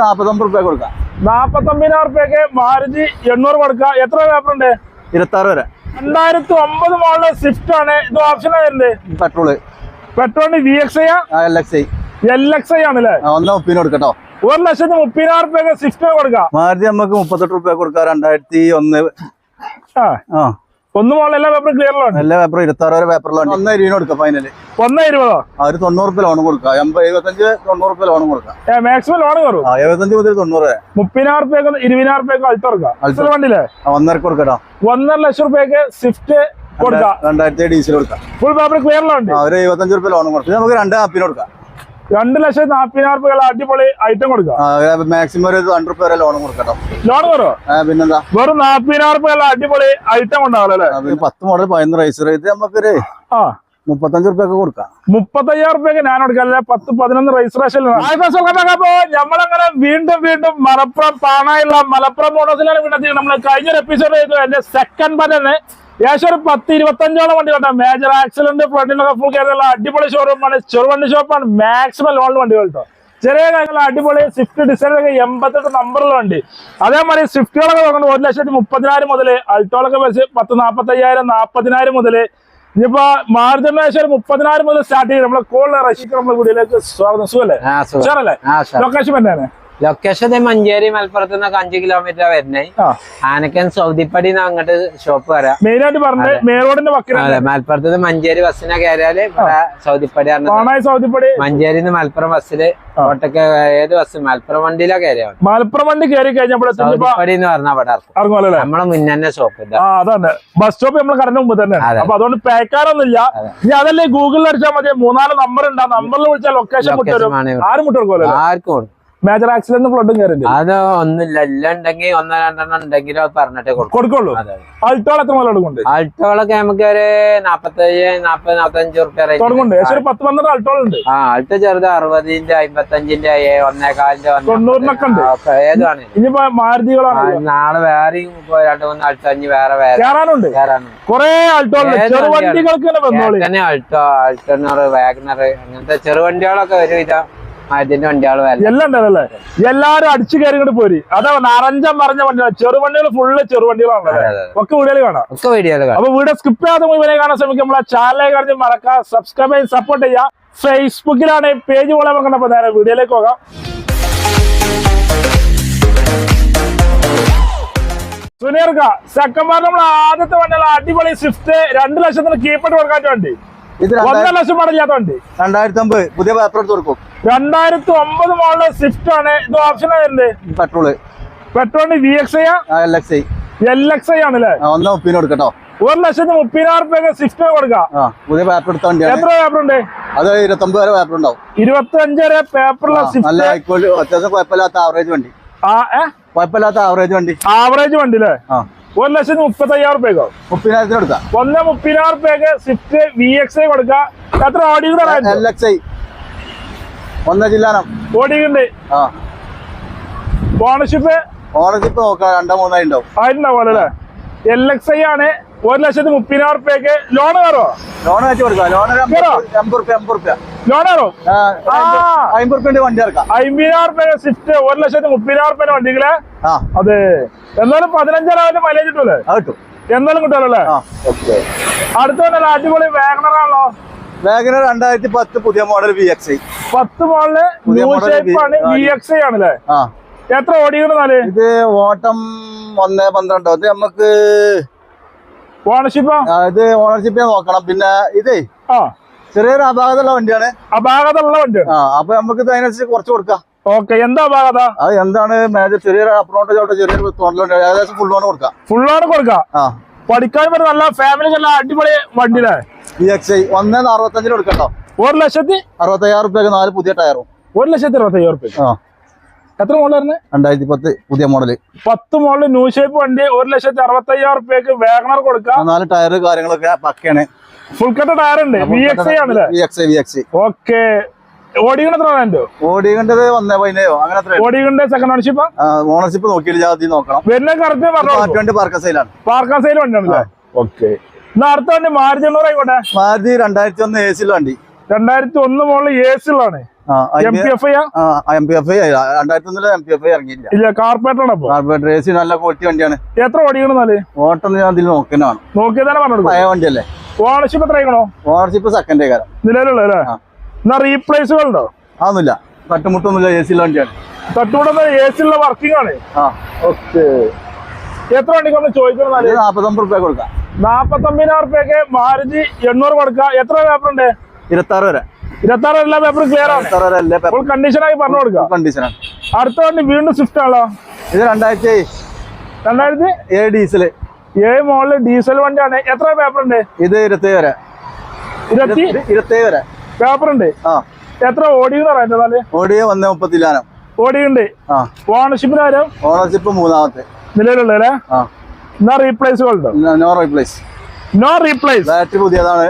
49 റുപ്യ കൊടുക്കാം. 49,000 റുപ്യക്ക് മാരുതി 800 കൊടുക്കാം. എത്ര പേപ്പർ ഉണ്ട്? 26 വരെ. 2009 മോഡല് സ്വിഫ്റ്റ് ആണ്. ഇത് ഓപ്ഷൻ ആയിരുന്നത് പെട്രോളിന് VXI LXI ആണല്ലേ? 1,30 കൊടുക്കട്ടോ. 1,30,000 റുപ്യക്ക് സ്വിഫ്റ്റ് കൊടുക്കാം. മാരുതി നമുക്ക് 38 റുപ്യ കൊടുക്കാം. 2001 ഒന്ന് മോഡൽ എല്ലാ പേപ്പറും ക്ലിയറിലാണ്. എല്ലാ പേപ്പറും 26 വരെ പേപ്പറിലാണ്. 1,20 കൊടുക്കാം. ഫൈനല് 1,20 ഒരു 90 റുപ്യ ലോൺ കൊടുക്കാം. 75-90 റുപ്യ ലോൺ കൊടുക്കാം. മാക്സിമം ലോൺ കയറും. 75 മുതൽ 90 വരെ. 30,000 റുപ്യക്ക് 20,000 റുപ്യക്ക് അൾട്ടോ കൊടുക്കാം. വണ്ടിയില്ലേ 1.5 കൊടുക്കട്ടോ. 1.5 ലക്ഷം റുപ്യക്ക് സ്വിഫ്റ്റ് കൊടുക്കാം. 2007 ഡീസൽ കൊടുക്കാം. ഫുൾ പേപ്പർ ക്ലിയറിലുണ്ട്. ഒരു 75 റുപ്യ ലോൺ കൊടുക്കാം. നമുക്ക് 2,40 കൊടുക്കാം. 2,40,000 റുപ്യ അടിപൊളി ഐറ്റം കൊടുക്കാം. മാക്സിമം ഒരു 100 റുപ്യ വരെ ലോൺ കൊടുക്കട്ടോ. ലോൺ കയറോ? പിന്നെന്താ വെറും 40,000 റുപ്യ അടിപൊളി ഐറ്റം ഉണ്ടാവില്ല അല്ലേ? 10 മോഡൽ 11 റൈസർ ഇത് നമുക്കൊരു 35 റുപ്യൊക്കെ കൊടുക്കാം. 35,000 റുപ്യക്ക് ഞാൻ കൊടുക്കാം. 10-11 രജിസ്ട്രേഷൻ. നമ്മളങ്ങനെ വീണ്ടും മലപ്പുറം പാണായുള്ള മലപ്പുറം മോഡൽസിലാണ് വീണ്ടെത്തി. നമ്മൾ കഴിഞ്ഞൊരു എപ്പിസോഡ് ചെയ്തു. എന്റെ സെക്കൻഡ് പതന് ഏകദേശം ഒരു 10-25 വണ്ടി കേട്ടോ. മേജർ ആക്സിഡന്റ് ഫ്രണ്ടിലൊക്കെ ഫുൾ കയറുള്ള അടിപൊളി ഷോറൂമാണ്. ചെറുവണ്ടി ഷോപ്പാണ്. മാക്സിമം ലോൺ വണ്ടി കേട്ടോ. ചെറിയ കാര്യങ്ങൾ അടിപൊളി സ്വിഫ്റ്റ് ഡിസൈനൊക്കെ 88 നമ്പറുള്ള വണ്ടി. അതേമാതിരി സ്വിഫ്റ്റുകളൊക്കെ നോക്കുന്നത് 1,30,000 മുതൽ അൾട്ടോളൊക്കെ വെച്ച് 10-45,000 40,000 മുതൽ. ഇനിയിപ്പോ മാർജിന് ശേഷം 30,000 മുതൽ സ്റ്റാർട്ട് ചെയ്യും. നമ്മളെ കോളിലെ റഷീഖ് നമ്മുടെ വീട്ടിലേക്ക് സ്വാഗതം. സുഖല്ലേ? ലൊക്കേഷൻ തന്നെയാണ്. ലൊക്കേഷൻ മഞ്ചേരി മലപ്പുറത്ത് നിന്നൊക്കെ 5 കിലോമീറ്റർ വരുന്നേ. ആനക്കൻ സൗദിപ്പടി അങ്ങോട്ട് ഷോപ്പ് വരാം. മെയിൻ ആയിട്ട് പറഞ്ഞത് മെയിൻ റോഡിന്റെ പക്കലാണ്. മലപ്പുറത്ത് മഞ്ചേരി ബസ്സിനെ കയറിയാല് സൗദിപ്പടി മഞ്ചേരി മലപ്പുറം ബസ്സില് ഓട്ടൊക്കെ ഏത് ബസ് മലപ്പുറം വണ്ടിയിലാ കയറിയാ മലപ്പുറം വണ്ടി കയറി കഴിഞ്ഞപ്പോൾ സൗദിപ്പടി എന്ന് പറഞ്ഞാൽ അവിടെ നമ്മളെ മുന്നേ ഷോപ്പ്. അതാണ് ബസ് സ്റ്റോപ്പ് നമ്മൾ കടന്ന മുമ്പ് തന്നെ. അപ്പൊ അതുകൊണ്ട് പേക്കാരൊന്നുമില്ല. ഇനി അതല്ലേ ഗൂഗിളിൽ അടിച്ചാൽ മതി. 3-4 നമ്പർ ഉണ്ട്. ആ നമ്പറിൽ വിളിച്ചാൽ ലൊക്കേഷൻ മുട്ടുവരും. ആരും മുട്ടുകൊടുക്കുമല്ലോ. ആർക്കും മേജർ ആക്സിഡന്റ് ഫ്ലഡും കയറി അത് ഒന്നുമില്ല. എല്ലാം ഉണ്ടെങ്കിൽ 1-2 ഉണ്ടെങ്കിലും പറഞ്ഞിട്ട് കൊടുക്കുള്ളൂ. അൾട്ടോൾ എത്ര മുതൽ കൊടുക്കുന്നുണ്ട്? അൾട്ടോളൊക്കെ നമുക്ക് ഒരു 45-45 റുപ്യ തുടങ്ങുന്നുണ്ട്. 10-12 അൾട്ടോൾ ഉണ്ട്. അൾട്ടോ ചെറുത് 60-ന്റെ 55-ന്റെ 1.4-ന്റെ 90-നൊക്കെ ഉണ്ട്. ഏതാണ് ഇനിയിപ്പോ മാരുതികളാണ്. നാളെ വേറെയും 2-3 അൾട്ടോ വേറെ കയറാനുണ്ട്. കുറെ അൾട്ടോ ചെറുവണ്ടികൾക്ക് തന്നെ അൾട്ടോണർ വാഗനർ അങ്ങനത്തെ ചെറുവണ്ടികളൊക്കെ ഒരുവിധം അതിന്റെ വണ്ടികള് എല്ലാം ഉണ്ടല്ലേ? എല്ലാരും അടിച്ചു കയറി കൊണ്ട് പോരി. അതാ നറഞ്ചം പറഞ്ഞ വണ്ടികളാണ്. ചെറുവണ്ടികൾ ഫുള്ള് ചെറുവണ്ടികളാണ്. ഒക്കെ വീഡിയോയിൽ കാണാം. അപ്പൊ വീഡിയോ സ്കിപ്പ് ചെയ്യാതെ ഇവരെ കാണാൻ ശ്രമിക്കും. നമ്മളെ ചാനലിൽ കാണി മറക്കാം. സബ്സ്ക്രൈബ് ചെയ്ത് സപ്പോർട്ട് ചെയ്യാം. ഫേസ്ബുക്കിലാണ് പേജ് പോലെ നമുക്ക് നേരെ വീഡിയോയിലേക്ക് പോകാം. സുനീർക്ക സെക്കൻഡ് നമ്മൾ ആദ്യത്തെ വണ്ടികൾ അടിപൊളി സ്വിഫ്റ്റ് 2 ലക്ഷത്തിന് കീപ്പിട്ട് കൊടുക്കാൻ വണ്ടി. 1.5 ലക്ഷം മടങ്ങിയാത്ത വണ്ടി. 2009 പുതിയ പേപ്പർ എടുത്ത് കൊടുക്കും. 2009 മോഡല് സ്വിഫ്റ്റ് ആണ്. ഇത് ഓപ്ഷൻ ആയിരുന്നത് പെട്രോളിന് VXI LXI ആണല്ലേ? 1.30 കൊടുക്കട്ടോ. 1,30,000 റുപ്യക്ക് സ്വിഫ്റ്റ് കൊടുക്കാം. പുതിയ പേപ്പർ എടുത്ത വണ്ടിയാണ്. എത്ര പേപ്പർ ഉണ്ട്? അത് 29 വരെ പേപ്പർ ഉണ്ടാവും. 25 വരെ പേപ്പറുള്ള നല്ല അത്യാവശ്യം കുഴപ്പമില്ലാത്ത ആവറേജ് വണ്ടി. ആവറേജ് വണ്ടി അല്ലേ? 1,30,000 റുപ്യക്കോ? 30,000 കൊടുക്കാം. 1,30,000 റുപ്യക്ക് സ്വിഫ്റ്റ് VXI കൊടുക്കാം. എത്ര ഓടിയുണ്ട്? LXI 1 ജില്ലാനം ഓടിയുണ്ട്. ഓണർഷിപ്പ് നോക്കാം 2-3 ഉണ്ടാവും. ആയിട്ടുണ്ടാവും അല്ലേ? LXI ആണ്. 1,30,000 റുപ്യക്ക് ലോൺ കയറോ? ലോൺ വെച്ച് കൊടുക്കാം. ലോൺ 80 റുപ്യ ലോൺ കയറോ? 50 റുപ്യന്റെ വണ്ടി ഇറക്കാം. 50,000 റുപ്യ സ്വിഫ്റ്റ് 1,30,000 റുപ്യന്റെ വണ്ടികളെ. അതെ എന്നാലും 15,000 മൈലേജ് കിട്ടൂലേ? എന്നാലും കിട്ടുമല്ലോ അല്ലേ? അടുത്ത തന്നെ അടിപൊളി വാഗണർ ആണല്ലോ. വാഗണർ 2010 പുതിയ മോഡൽ VXI. 10 മോഡല് VXI ആണല്ലേ? എത്ര ഓടിക്കണെന്നാല്? ഇത് ഓട്ടം 1-12. ഇത് നമുക്ക് ഓണർഷിപ്പ് നോക്കണം. പിന്നെ ഇതേ ചെറിയൊരു അപാകതയുള്ള വണ്ടിയാണ്. വണ്ടിയാണ്. അപ്പൊ നമുക്ക് അതിനനുസരിച്ച് കുറച്ച് കൊടുക്കാം. ഓക്കെ. എന്താ അപാകത? അത് എന്താണ് മേജർ ചെറിയൊരു അപ്രോണ്ട് ചെറിയൊരു ഏകദേശം ഫുൾ ലോൺ കൊടുക്കാം. പഠിക്കാൻ നല്ല ഫാമിലി അടിപൊളി വണ്ടിയിലെ VXI 1,65 കൊടുക്കട്ടോ. 1,65,000 റുപ്യക്ക് 4 പുതിയ ടയറും. 1,65,000 റുപ്യ. എത്ര മോഡലായിരുന്നു? 2010 പുതിയ മോഡല്. 10 മോഡല് ന്യൂ ഷേപ്പ് വണ്ടി 1,65,000 റുപ്യക്ക് വാഗണർ കൊടുക്കാം. 4 ടയർ കാര്യങ്ങളൊക്കെ പക്കയാണ്. ഫുൾ കട്ട ടയർ ഉണ്ട്. VXI ആണല്ലേ? VXI. ഓക്കെ. ഓടിക്കണ്ടത് 1,15,000 അങ്ങനെ. ഓടിക്കണ്ട സെക്കൻഡ് ഓണർഷിപ്പ്? ഓണർഷിപ്പ് നോക്കിയില്ല. നോക്കണം. പാർക്കാ സെയിൽ വണ്ടിയാണല്ലേ? ഓക്കെ. അടുത്ത വണ്ടി മാരുതി 800 ആയിക്കോട്ടെ. മാരുതി 2001 AC വണ്ടി. 2001 മോഡല് AC ലാണ്. MPF MPF 2001 MPF ഇറങ്ങിയില്ല. ഇല്ല, കാർപ്പറേറ്റർ ആണ്. കാർപ്പറേറ്റർ AC നല്ല ക്വാളിറ്റി വണ്ടിയാണ്. എത്ര ഓടിക്കണെന്നാല് ഓട്ടം ഞാൻ അതിൽ നോക്കുന്നതാണ്. നോക്കിയാൽ തന്നെ പറഞ്ഞു. പഴയ വണ്ടിയല്ലേ. ഓണർഷിപ്പ് എത്ര ആയിക്കണോ? ഓണർഷിപ്പ് സെക്കൻഡ് കാരം നിലവിലുള്ള അല്ലേ? എന്നാ റീപ്ലേസുകൾ ഉണ്ടോ? അതൊന്നുമില്ല, തട്ടുമുട്ടൊന്നുമില്ല. AC വണ്ടിയാണ്. തട്ടുമുട്ട AC ഉള്ള വർക്കിംഗ് ആണ്. ഓക്കെ. എത്ര വണ്ടിക്ക് നമ്മൾ ചോദിക്കണം? 49 റുപ്യ കൊടുക്കാം. 49,000 റുപ്യക്ക് മാരുതി 800 കൊടുക്കാം. എത്ര പേപ്പർ ഉണ്ട്? 26 വരെ. 26 എല്ലാ പേപ്പറും ക്ലിയർ ആണ്. ഫുൾ കണ്ടീഷൻ ആയി പറഞ്ഞു കൊടുക്കാം. കണ്ടീഷനാണ്. അടുത്ത വണ്ടി വീണ്ടും സ്വിഫ്റ്റ് ആണല്ലോ. ഇത് 2007 ഡീസൽ. 7 മോഡല് ഡീസൽ വണ്ടിയാണ്. എത്ര പേപ്പർ ഉണ്ട്? ഇത് 27 വരെ. 27 വരെ പേപ്പർ ഉണ്ട്. എത്ര ഓടിയെന്ന് പറയുന്നത്? ഓടിയ 130 ഓടിയുണ്ട്. ഓണർഷിപ്പിന് കാര്യം? ഓണർഷിപ്പ് 3ാമത്തെ നിലവിലുള്ള. എന്നാ റീപ്ലേസുകൾ ഉണ്ടോ? No replace. No replace. Battery പുതിയതാണ്.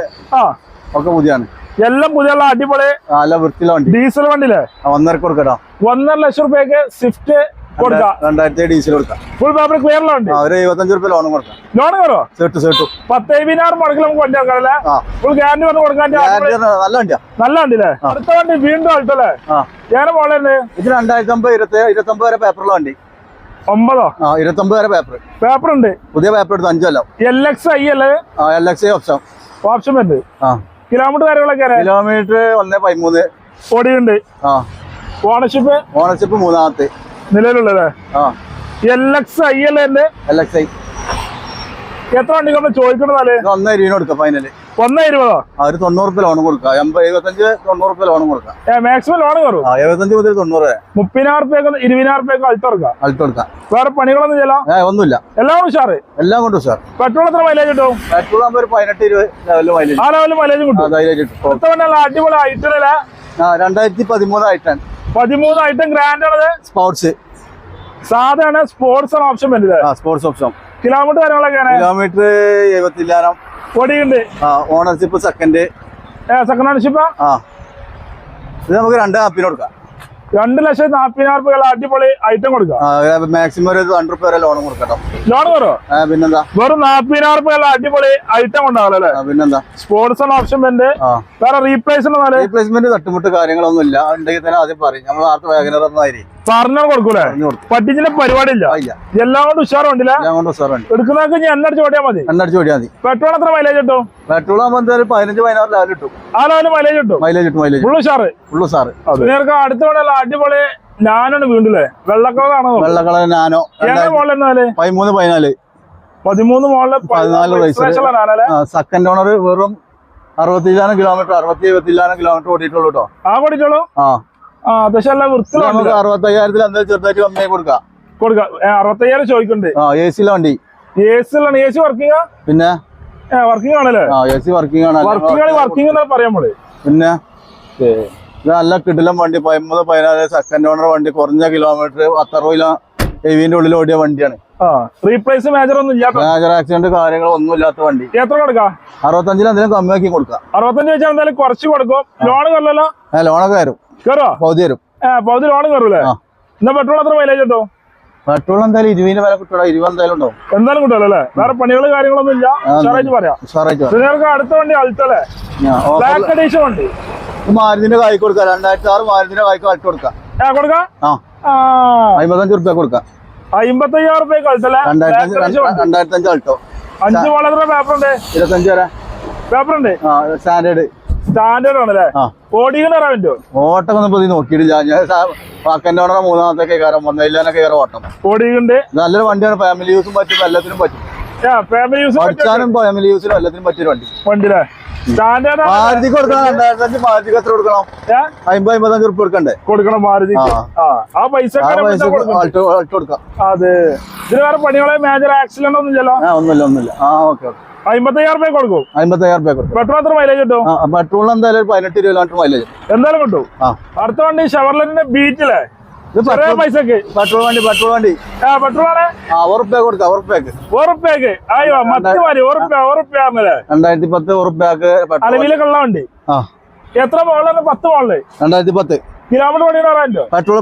ഒക്കെ പുതിയാണ്. എല്ലാം പുതിയ അടിപൊളി നല്ല വൃത്തിയുള്ള വണ്ടി. ഡീസൽ വണ്ടിയില്ലേ? 1.5 കൊടുക്കട്ടോ. 1.5 ലക്ഷം റുപ്യക്ക് സ്വിഫ്റ്റ് കൊടുക്കാം. 2007 ഡീസൽ കൊടുക്കാം. ഫുൾ പേപ്പർ ക്ലിയർ ഉണ്ട്. ഒരു 75 റുപ്യ ലോൺ കൊടുക്കാം. ലോൺ കയറോ? 10,000 മുടക്കി നമുക്ക് വണ്ടി ആക്കാറല്ലേ? ഫുൾ ഗ്യാരണ്ടി പറഞ്ഞു കൊടുക്കാൻ. നല്ല വണ്ടിയാ. നല്ല വണ്ടിയില്ലേ? അടുത്ത വണ്ടി വീണ്ടും അൾട്ടല്ലേ? ഞാൻ മോളെ ഇത് 2009 29 വരെ പേപ്പറുള്ള വണ്ടി. 9 29 വരെ പേപ്പർ ഉണ്ട്. പുതിയ പേപ്പർ എടുത്ത് 5 കൊല്ലം. LXi അല്ലേ? LXi ഓപ്ഷൻ ഉണ്ട്. കിലോമീറ്റർ കാര്യങ്ങളൊക്കെ കിലോമീറ്റർ 1.13 ഓടിയുണ്ട്. ഓണർഷിപ്പ് 3ാമത്തെ നിലവിലുള്ളല്ലേ? LXi അല്ലേ? LXi. എത്ര വണ്ടി നമ്മൾ ചോദിക്കണതാല്? 1.20 കൊടുക്കാം. ഫൈനല് 1.20. ഒരു 90 റുപ്യ ലോൺ കൊടുക്കാം. 75-90 റുപ്യ ലോൺ കൊടുക്കാം. മാക്സിമം ലോൺ കയറും. 75 മുതൽ 90 വരെ. 30,000 റുപ്യക്ക് 20,000 റുപ്യക്ക് അൾട്ടോ കൊടുക്കാം. വേറെ പണികളൊന്നും ചെയ്യല? ഒന്നുമില്ല. എല്ലാം ഉഷാറ്. എല്ലാം കൊണ്ട് ഉഷാർ. പെട്രോൾ എത്ര മൈലേജ് കിട്ടും? പെട്രോൾ ആകുമ്പോൾ 18-20 ലെവലിൽ മൈലേജ്. ആ ലെവലിൽ മൈലേജ് കിട്ടും. അടിപൊളി ഐറ്റം. 2013 ഐറ്റം. 13 ഐറ്റം ഗ്രാൻഡ് ആണത്. സ്പോർട്സ് സാധാരണ സ്പോർട്സ് ആണ് ഓപ്ഷൻ വരുന്നത്. Sports option. കിലോമീറ്റർ കാര്യങ്ങളൊക്കെ? കിലോമീറ്റർ 70,000 ഓടിയുണ്ട്. Ownership second ownership. ഇത് നമുക്ക് 2.5 കൊടുക്കാം. 2,40,000 റുപ്യ അടിപൊളി ഐറ്റം കൊടുക്കാം. മാക്സിമം ഒരു 100 റുപ്യ വരെ ലോൺ കൊടുക്കാം. ലോൺ കയറോ? പിന്നെന്താ? വെറും 40,000 റുപ്യ അടിപൊളി ഐറ്റം ഉണ്ടാവല്ലേ? പിന്നെന്താ? സ്പോർട്സ് ആണ് ഓപ്ഷൻ വരുന്നത്. വേറെ റീപ്ലേസ്മെന്റ് തട്ടുമുട്ട് കാര്യങ്ങളൊന്നും ഇല്ല. ഉണ്ടെങ്കിൽ തന്നെ ആദ്യം പറയും. നമ്മൾ ആർത്ത് വേഗന തന്നായി പറഞ്ഞാൽ കൊടുക്കൂലേ? പറ്റിച്ചിന്റെ പരിപാടി ഇല്ല. എല്ലാം കൊണ്ട് ഉഷാറുണ്ടല്ലേ? എടുക്കുന്നതൊക്കെ ഞാൻ എണ്ണടിച്ച് ഓടിയാൽ മതി. പെട്രോൾ എത്ര മൈലേജ് കിട്ടും? പെട്രോൾ ആകുമ്പോൾ 15-16 ലെവൽ കിട്ടും. ആ ലെവല് മൈലേജ് കിട്ടും. ഫുള്ള് ഉഷാറ്. നിങ്ങൾക്ക് അടുത്ത വേണമല്ലോ അടിപൊളി നാനോണ് വീണ്ടില്ലേ? വെള്ളക്കളറാണോ? വെള്ളക്കളർ നാനോ. മോളില് 13-14 മോളില് സെക്കൻഡ് ഓണർ. വെറും 60,000 കിലോമീറ്റർ 60-70,000 കിലോമീറ്റർ ഓടിയിട്ടുള്ളൂ കേട്ടോ. ഓടിച്ചോളൂ. അത്യാവശ്യം വൃത്തിയുള്ള 65,000 എന്തായാലും ചെറുതായിട്ട് കമ്മിയായി കൊടുക്കാം. 65,000 ചോദിക്കുന്നുണ്ട്. AC വണ്ടി. AC working? പിന്നെ വർക്കിംഗ് ആണല്ലേ? AC വർക്കിംഗ് ആണ്. വർക്കിംഗ് പറയാൻ പോലെ. പിന്നെ ഇത് നല്ല കിടിലം വണ്ടി. 13-14 സെക്കൻഡ് ഓണർ വണ്ടി. കുറഞ്ഞ കിലോമീറ്റർ 60 ഹെവിന്റെ ഉള്ളിൽ ഓടിയ വണ്ടിയാണ്. റീപ്ലേസ് മേജർ ഒന്നും ഇല്ല. മേജർ ആക്സിഡന്റ് കാര്യങ്ങളൊന്നും ഇല്ലാത്ത വണ്ടി. എത്ര കൊടുക്കാം? 65 എന്തെങ്കിലും കമ്മിയാക്കി കൊടുക്കാം. 65 വെച്ചാൽ എന്തായാലും കുറച്ച് കൊടുക്കും. ലോൺ കയറല്ലോ? ലോണൊക്കെ വരും. പൗതി വരും. പൗതി ലോൺ കയറൂലേ? എന്നാ പെട്രോൾ എത്ര മൈലേജ് കിട്ടും? പെട്രോൾ എന്തായാലും 20 വില കിട്ടും. 20 എന്തായാലും ഉണ്ടാവും. എന്തായാലും കിട്ടുമല്ലോ അല്ലേ? വേറെ പണികൾ കാര്യങ്ങളൊന്നും ഇല്ല. ഉഷാറായിട്ട് പറയാം. നിങ്ങൾക്ക് അടുത്ത വണ്ടി അൾട്ടോല്ലേ? ബ്ലാക്ക് എഡിഷൻ വണ്ടി. മാരുതിന്റെ കായ് കൊടുക്കാം. 2006 മാരുതിന്റെ കായ്ക്ക് അൾട്ടോ കൊടുക്കാം. 55 റുപ്യ കൊടുക്കാം. 55,000 റുപ്യക്ക് അൾട്ടല്ലേ? 2005 അൾട്ടോ. 5 മോളെത്ര പേപ്പർ ഉണ്ട്? 25 വരെ പേപ്പർ ഉണ്ട്. സ്റ്റാൻഡേർഡ് ആണല്ലേ? ഓടിക്കാൻ അറിയാൻ പറ്റുമോ? ഓട്ടം ഒന്നും നോക്കിയിട്ടില്ല. ഞാൻ സെക്കൻഡ് ഓണർ 3ാമത്തെ കയറാൻ 1.1 ഓട്ടം ഓടിക്കുന്നുണ്ട്. നല്ലൊരു വണ്ടിയാണ്. ഫാമിലി യൂസും പറ്റും, എല്ലാത്തിനും പറ്റും. പഠിച്ചാനും ഫാമിലി യൂസിനും എല്ലാത്തിനും പറ്റിയൊരു വണ്ടിയില്ലേ? മാരുതി കൊടുക്കണം. 2005 മാരുതിക്ക് എത്ര കൊടുക്കണം? 50-55 റുപ്യ കൊടുക്കണം മാരുതി. ആ പൈസ കൊടുക്കാം. അതെ. ഇതിന് വേറെ പണികളെ മേജർ ആക്സിഡന്റ് ഒന്നും ഇല്ലല്ലോ? ഒന്നുമില്ല. 55,000 റുപ്യ കൊടുക്കും. 55,000 റുപ്യ കൊടുക്കും. പെട്രോൾ എത്ര മൈലേജ് കിട്ടും? പെട്രോൾ എന്തായാലും 18-20 കിലോമീറ്റർ മൈലേജ് എന്തായാലും കിട്ടും. അടുത്ത വണ്ടി ഷെവർലെറ്റിന്റെ ബീറ്റിലെ പൈസക്ക് പെട്രോൾ വണ്ടി. പെട്രോൾ ആണ്? 1 റുപ്യ കൊടുക്കാം. 1 റുപ്യക്ക്. അയ്യോ മറ്റു മതി. 1 റുപ്യ 2010 റുപ്യക്ക് അലവിലൊക്കെ ഉള്ള വണ്ടി. എത്ര മോളിലാണ്? 10 മോളില് 2010 കിലോമീറ്റർ വണ്ടി പറയാനോ? പെട്രോൾ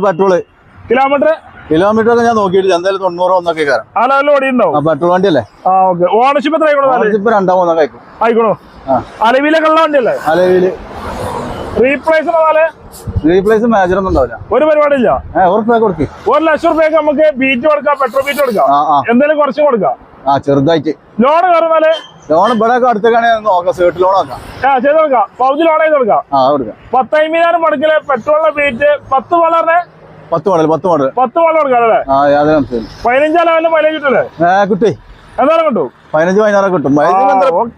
കിലോമീറ്റർ ഒക്കെ ഞാൻ നോക്കിയിട്ടില്ല. എന്തായാലും 90 ഒന്നൊക്കെ കയറാം. ആ ലെവലിൽ ഓടിയുണ്ടാവും. പെട്രോൾ വണ്ടി അല്ലേ? ഓണർഷിപ്പ് എത്ര ഓണർഷിപ്പ് 2-3 ആയിക്കോണോ? അലവിലൊക്കെ ഉള്ള വണ്ടി അല്ലേ? അലവില് റീപ്ലേസ് റീപ്ലേസ് മേജർ ഒന്നും ഉണ്ടാവില്ല. ഒരു പരിപാടിയില്ല. ഉറപ്പാ കൊടുക്ക്. 1 ലക്ഷം രൂപയ്ക്ക് നമുക്ക് ബീറ്റ് കൊടുക്കാം, പെട്രോൾ ബീറ്റ് കൊടുക്കാം, എന്തെങ്കിലും കുറച്ചും കൊടുക്കാം. ചെറുതായിട്ട് ലോൺ കയറുന്നാല് ലോൺ ഇവിടെ അടുത്തേക്കാണെങ്കിൽ നോക്കാം, സേർട്ട് ലോൺ ആക്കാം. ചെയ്ത് കൊടുക്കാം, പൗജ് ലോൺ ചെയ്ത് കൊടുക്കാം. 10,000 മുടക്കില് പെട്രോളിന്റെ ബീറ്റ് 10 വളറിന് 10 മോഡൽ 10 മോഡൽ കൊടുക്കാം അല്ലേ? 15 ലെവലിൽ മൈലേജ് കിട്ടൂലേ? കുട്ടി എന്തായാലും കിട്ടും. 15-16 കിട്ടും.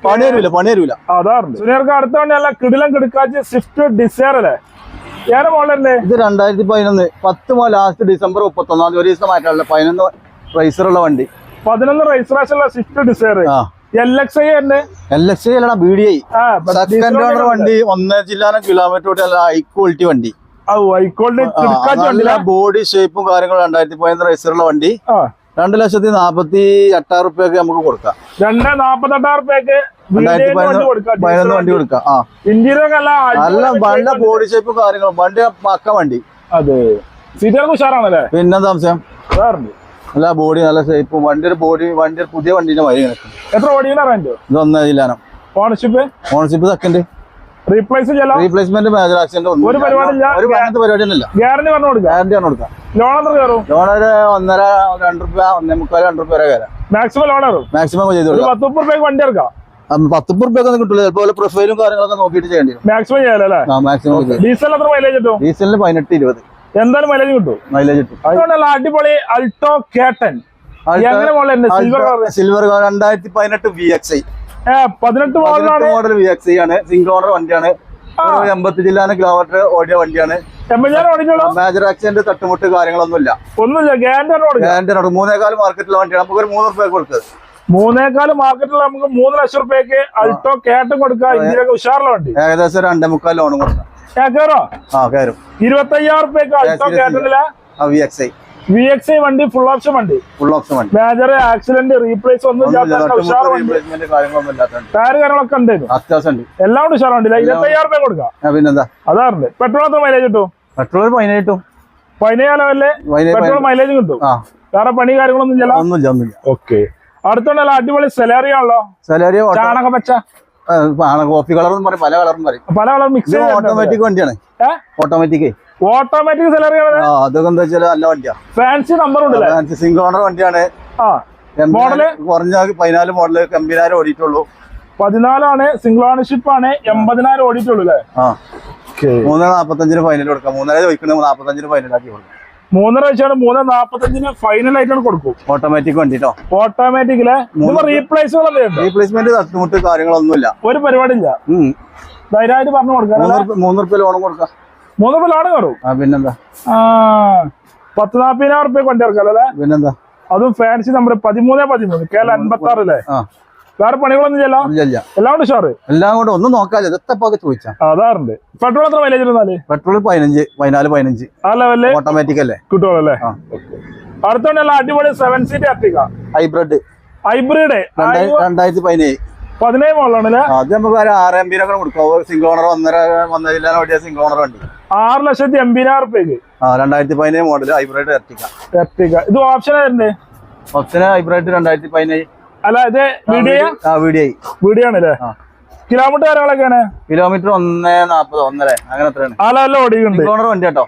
പണി തരൂല. അതാണ് സുനീർക്ക് അടുത്ത വണ്ടി അല്ല കിടിലം കിടക്കാച്ച് സ്വിഫ്റ്റ് ഡിസയർ അല്ലേ? ഏറെ മോഡലല്ലേ ഇത്? 2011 10 മുതൽ ലാസ്റ്റ് ഡിസംബർ 31 ഒരു ദിവസം മാറ്റാനുള്ള 11 റൈസറുള്ള വണ്ടി. 11 രജിസ്ട്രേഷനുള്ള സ്വിഫ്റ്റ് ഡിസയർ. LXI തന്നെ LXI അല്ലടാ, BDI സെക്കൻഡ് ഓണർ വണ്ടി. 1.5 കിലോമീറ്റർ ഹൈ ക്വാളിറ്റി വണ്ടി. ബോഡി ഷേപ്പും കാര്യങ്ങളും 2011 റൈസറുള്ള വണ്ടി. 2,48,000 റുപ്യക്ക് നമുക്ക് കൊടുക്കാം. 2,48,000 2011 വണ്ടി കൊടുക്കാം. നല്ല ബോഡി ഷേപ്പും കാര്യങ്ങളും വണ്ടി പക്ക വണ്ടി. അതെ, സീറ്റുകൾക്ക് ഉഷാറാണല്ലേ? പിന്നെന്താ അംശം? നല്ല ബോഡി, നല്ല ഷേപ്പും വണ്ടി. വണ്ടി പുതിയ വണ്ടിന്റെ വരി കിടക്കും. എത്ര ഓടിയുടെ റേഞ്ച്? ഇത് 1.5. Ownership second. Replacement major accident ഒരു പരിപാടിയില്ല. ഗ്യാരണ്ടി പറഞ്ഞു കൊടുക്കാം. ലോൺ എത്ര കയറും? ലോൺ 1.5-2 രൂപ 1.25-2 രൂപ വരെ കയറാം. മാക്സിമം ലോൺ കയറും. മാക്സിമം ചെയ്ത് 10 രൂപയ്ക്ക് വണ്ടി ഇറക്കാം. 10 രൂപയൊക്കെ കിട്ടില്ല. ചിലപ്പോൾ പ്രൊഫൈലും കാര്യങ്ങളൊക്കെ നോക്കിയിട്ട് ചെയ്യേണ്ടി വരും. മാക്സിമം ചെയ്യാലല്ലേ? മാക്സിമം. ഡീസൽ എത്ര മൈലേജ് കിട്ടും? ഡീസലിന് 18-20 എന്തായാലും മൈലേജ് കിട്ടും. അതുകൊണ്ടല്ല അടിപൊളി അൾട്ടോ കേട്ടൻ. സിൽവർ 2018 VXI 18 മോഡൽ VXI ആണ്. സിംഗിൾ ഓണർ വണ്ടിയാണ്. 85 കിലോമീറ്റർ ഓടിയ വണ്ടിയാണ്. മേജർ ആക്സിഡന്റ് തട്ടുമുട്ട് കാര്യങ്ങളൊന്നുമില്ല. ഗ്യാരണ്ടി 3.4 മാർക്കറ്റിലെ വണ്ടിയാണ്. നമുക്ക് 3 രൂപ കൊടുക്കുന്നത്. 3.4 മാർക്കറ്റിൽ നമുക്ക് 3 ലക്ഷം രൂപയ്ക്ക് അൾട്ടോ കേട്ടൻ കൊടുക്കാം. ഇന്ത്യയിലൊക്കെ ഉഷാറുള്ള വണ്ടി. ഏകദേശം 2.25 ലോൺ കൊടുക്കാം. 25,000 രൂപയ്ക്ക് അൾട്ടോ കേട്ടനില്ല VXI വണ്ടി. ഫുൾ ഓപ്ഷൻ വണ്ടി. മേജർ ആക്സിഡന്റ് റീപ്ലേസ് ഒന്നും കാര്യങ്ങളൊക്കെ ഉണ്ടായിരുന്നു. അത്യാവശ്യം എല്ലാം കൊണ്ട് ഉഷാർ വണ്ടിയില്ല. 25,000 രൂപ കൊടുക്കാം. പിന്നെന്താ? അതാറുണ്ട്. പെട്രോൾ എത്ര മൈലേജ് കിട്ടും? പെട്രോൾ 15 കിട്ടും. 15 ലെവലില് പെട്രോൾ മൈലേജ് കിട്ടും. വേറെ പണി കാര്യങ്ങളൊന്നും ഒന്നുമില്ല. ഓക്കെ, അടുത്തുണ്ടല്ലോ അടിപൊളി സെലേറിയോ ആണല്ലോ. സെലേറിയോ ചാണക പച്ച കോഫി കളറും പറയും, പല കളറും പറയും. പല കളർ മിക്സ്. ഓട്ടോമാറ്റിക് വണ്ടിയാണ്. ഓട്ടോമാറ്റിക് സെലറിയോ? അതൊക്കെ എന്താ വെച്ചാൽ നല്ല വണ്ടിയാണ്. ഫാൻസി നമ്പർ ഉണ്ട്. ഫാൻസി സിംഗിൾ ഓണർ വണ്ടിയാണ്. മോഡല് കുറഞ്ഞ 14 മോഡല് 80,000 ഓടിയിട്ടുള്ളൂ. 14 സിംഗിൾ ഓണർഷിപ്പ് ആണ്. 80,000 ഓടിയിട്ടുള്ളൂ അല്ലേ? 3.45 ഫൈനൽ കൊടുക്കാം. 3.5 ചോദിക്കുന്നത് 45 ഫൈനലാക്കി കൊടുക്കാം. 3.5 വെച്ചാണ് 3.45 ഫൈനൽ ആയിട്ടാണ് കൊടുക്കും. ഓട്ടോമാറ്റിക് വണ്ടി കേട്ടോ. ഓട്ടോമാറ്റിക്കില് റീപ്ലേസ്മെന്റ് തട്ടുമുട്ട് കാര്യങ്ങളൊന്നുമില്ല. ഒരു പരിപാടിയില്ല. ധൈര്യമായിട്ട് പറഞ്ഞു കൊടുക്കാം. 3 രൂപ ലോൺ കൊടുക്കാം. 3 രൂപ ലോൺ കയറും. പിന്നെന്താ? 10,40,000 രൂപ വണ്ടി ഇറക്കാം അല്ലേ? പിന്നെന്താ? അതും ഫാൻസി നമ്പർ 13 കേരള 56 അല്ലേ? വേറെ പണികളൊന്നും ചെയ്യല്ല. എല്ലാം കൊണ്ട് ഷോറ്. എല്ലാം കൊണ്ട് ഒന്നും നോക്കാതെ ചോദിച്ചാ അതാറുണ്ട്. പെട്രോൾ എത്ര മൈലേജ് ഇരുന്നാല്? പെട്രോൾ 15 ആ ലെവലില് ഓട്ടോമാറ്റിക് അല്ലേ? കിട്ടുമല്ലേ? അടുത്തോണ്ടല്ല അടിപൊളി 7 സീറ്റ് എർട്ടിക ഹൈബ്രിഡ്. 2017 മോഡലാണല്ലേ? അത് നമുക്ക് 6 MB കൊടുക്കാം. സിംഗിൾ ഓണർ 1.5 ഓടിയ സിംഗിൾ ഓണർ വണ്ടി. 6,80,000 രൂപയ്ക്ക്. 2017 മോഡൽ ഹൈബ്രിഡ് എർട്ടിക. ഇത് ഓപ്ഷൻ ആയിരുന്നേ? Option hybrid 2017. അല്ല ഇത് വീഡിയോ ആണല്ലേ? കിലോമീറ്റർ കാര്യങ്ങളൊക്കെയാണ്? കിലോമീറ്റർ 1.40 1.5 അങ്ങനെ എത്രയാണ്? ഓടിക്കുന്നുണ്ട്. സിംഗിൾ ഓണർ വണ്ടി കേട്ടോ.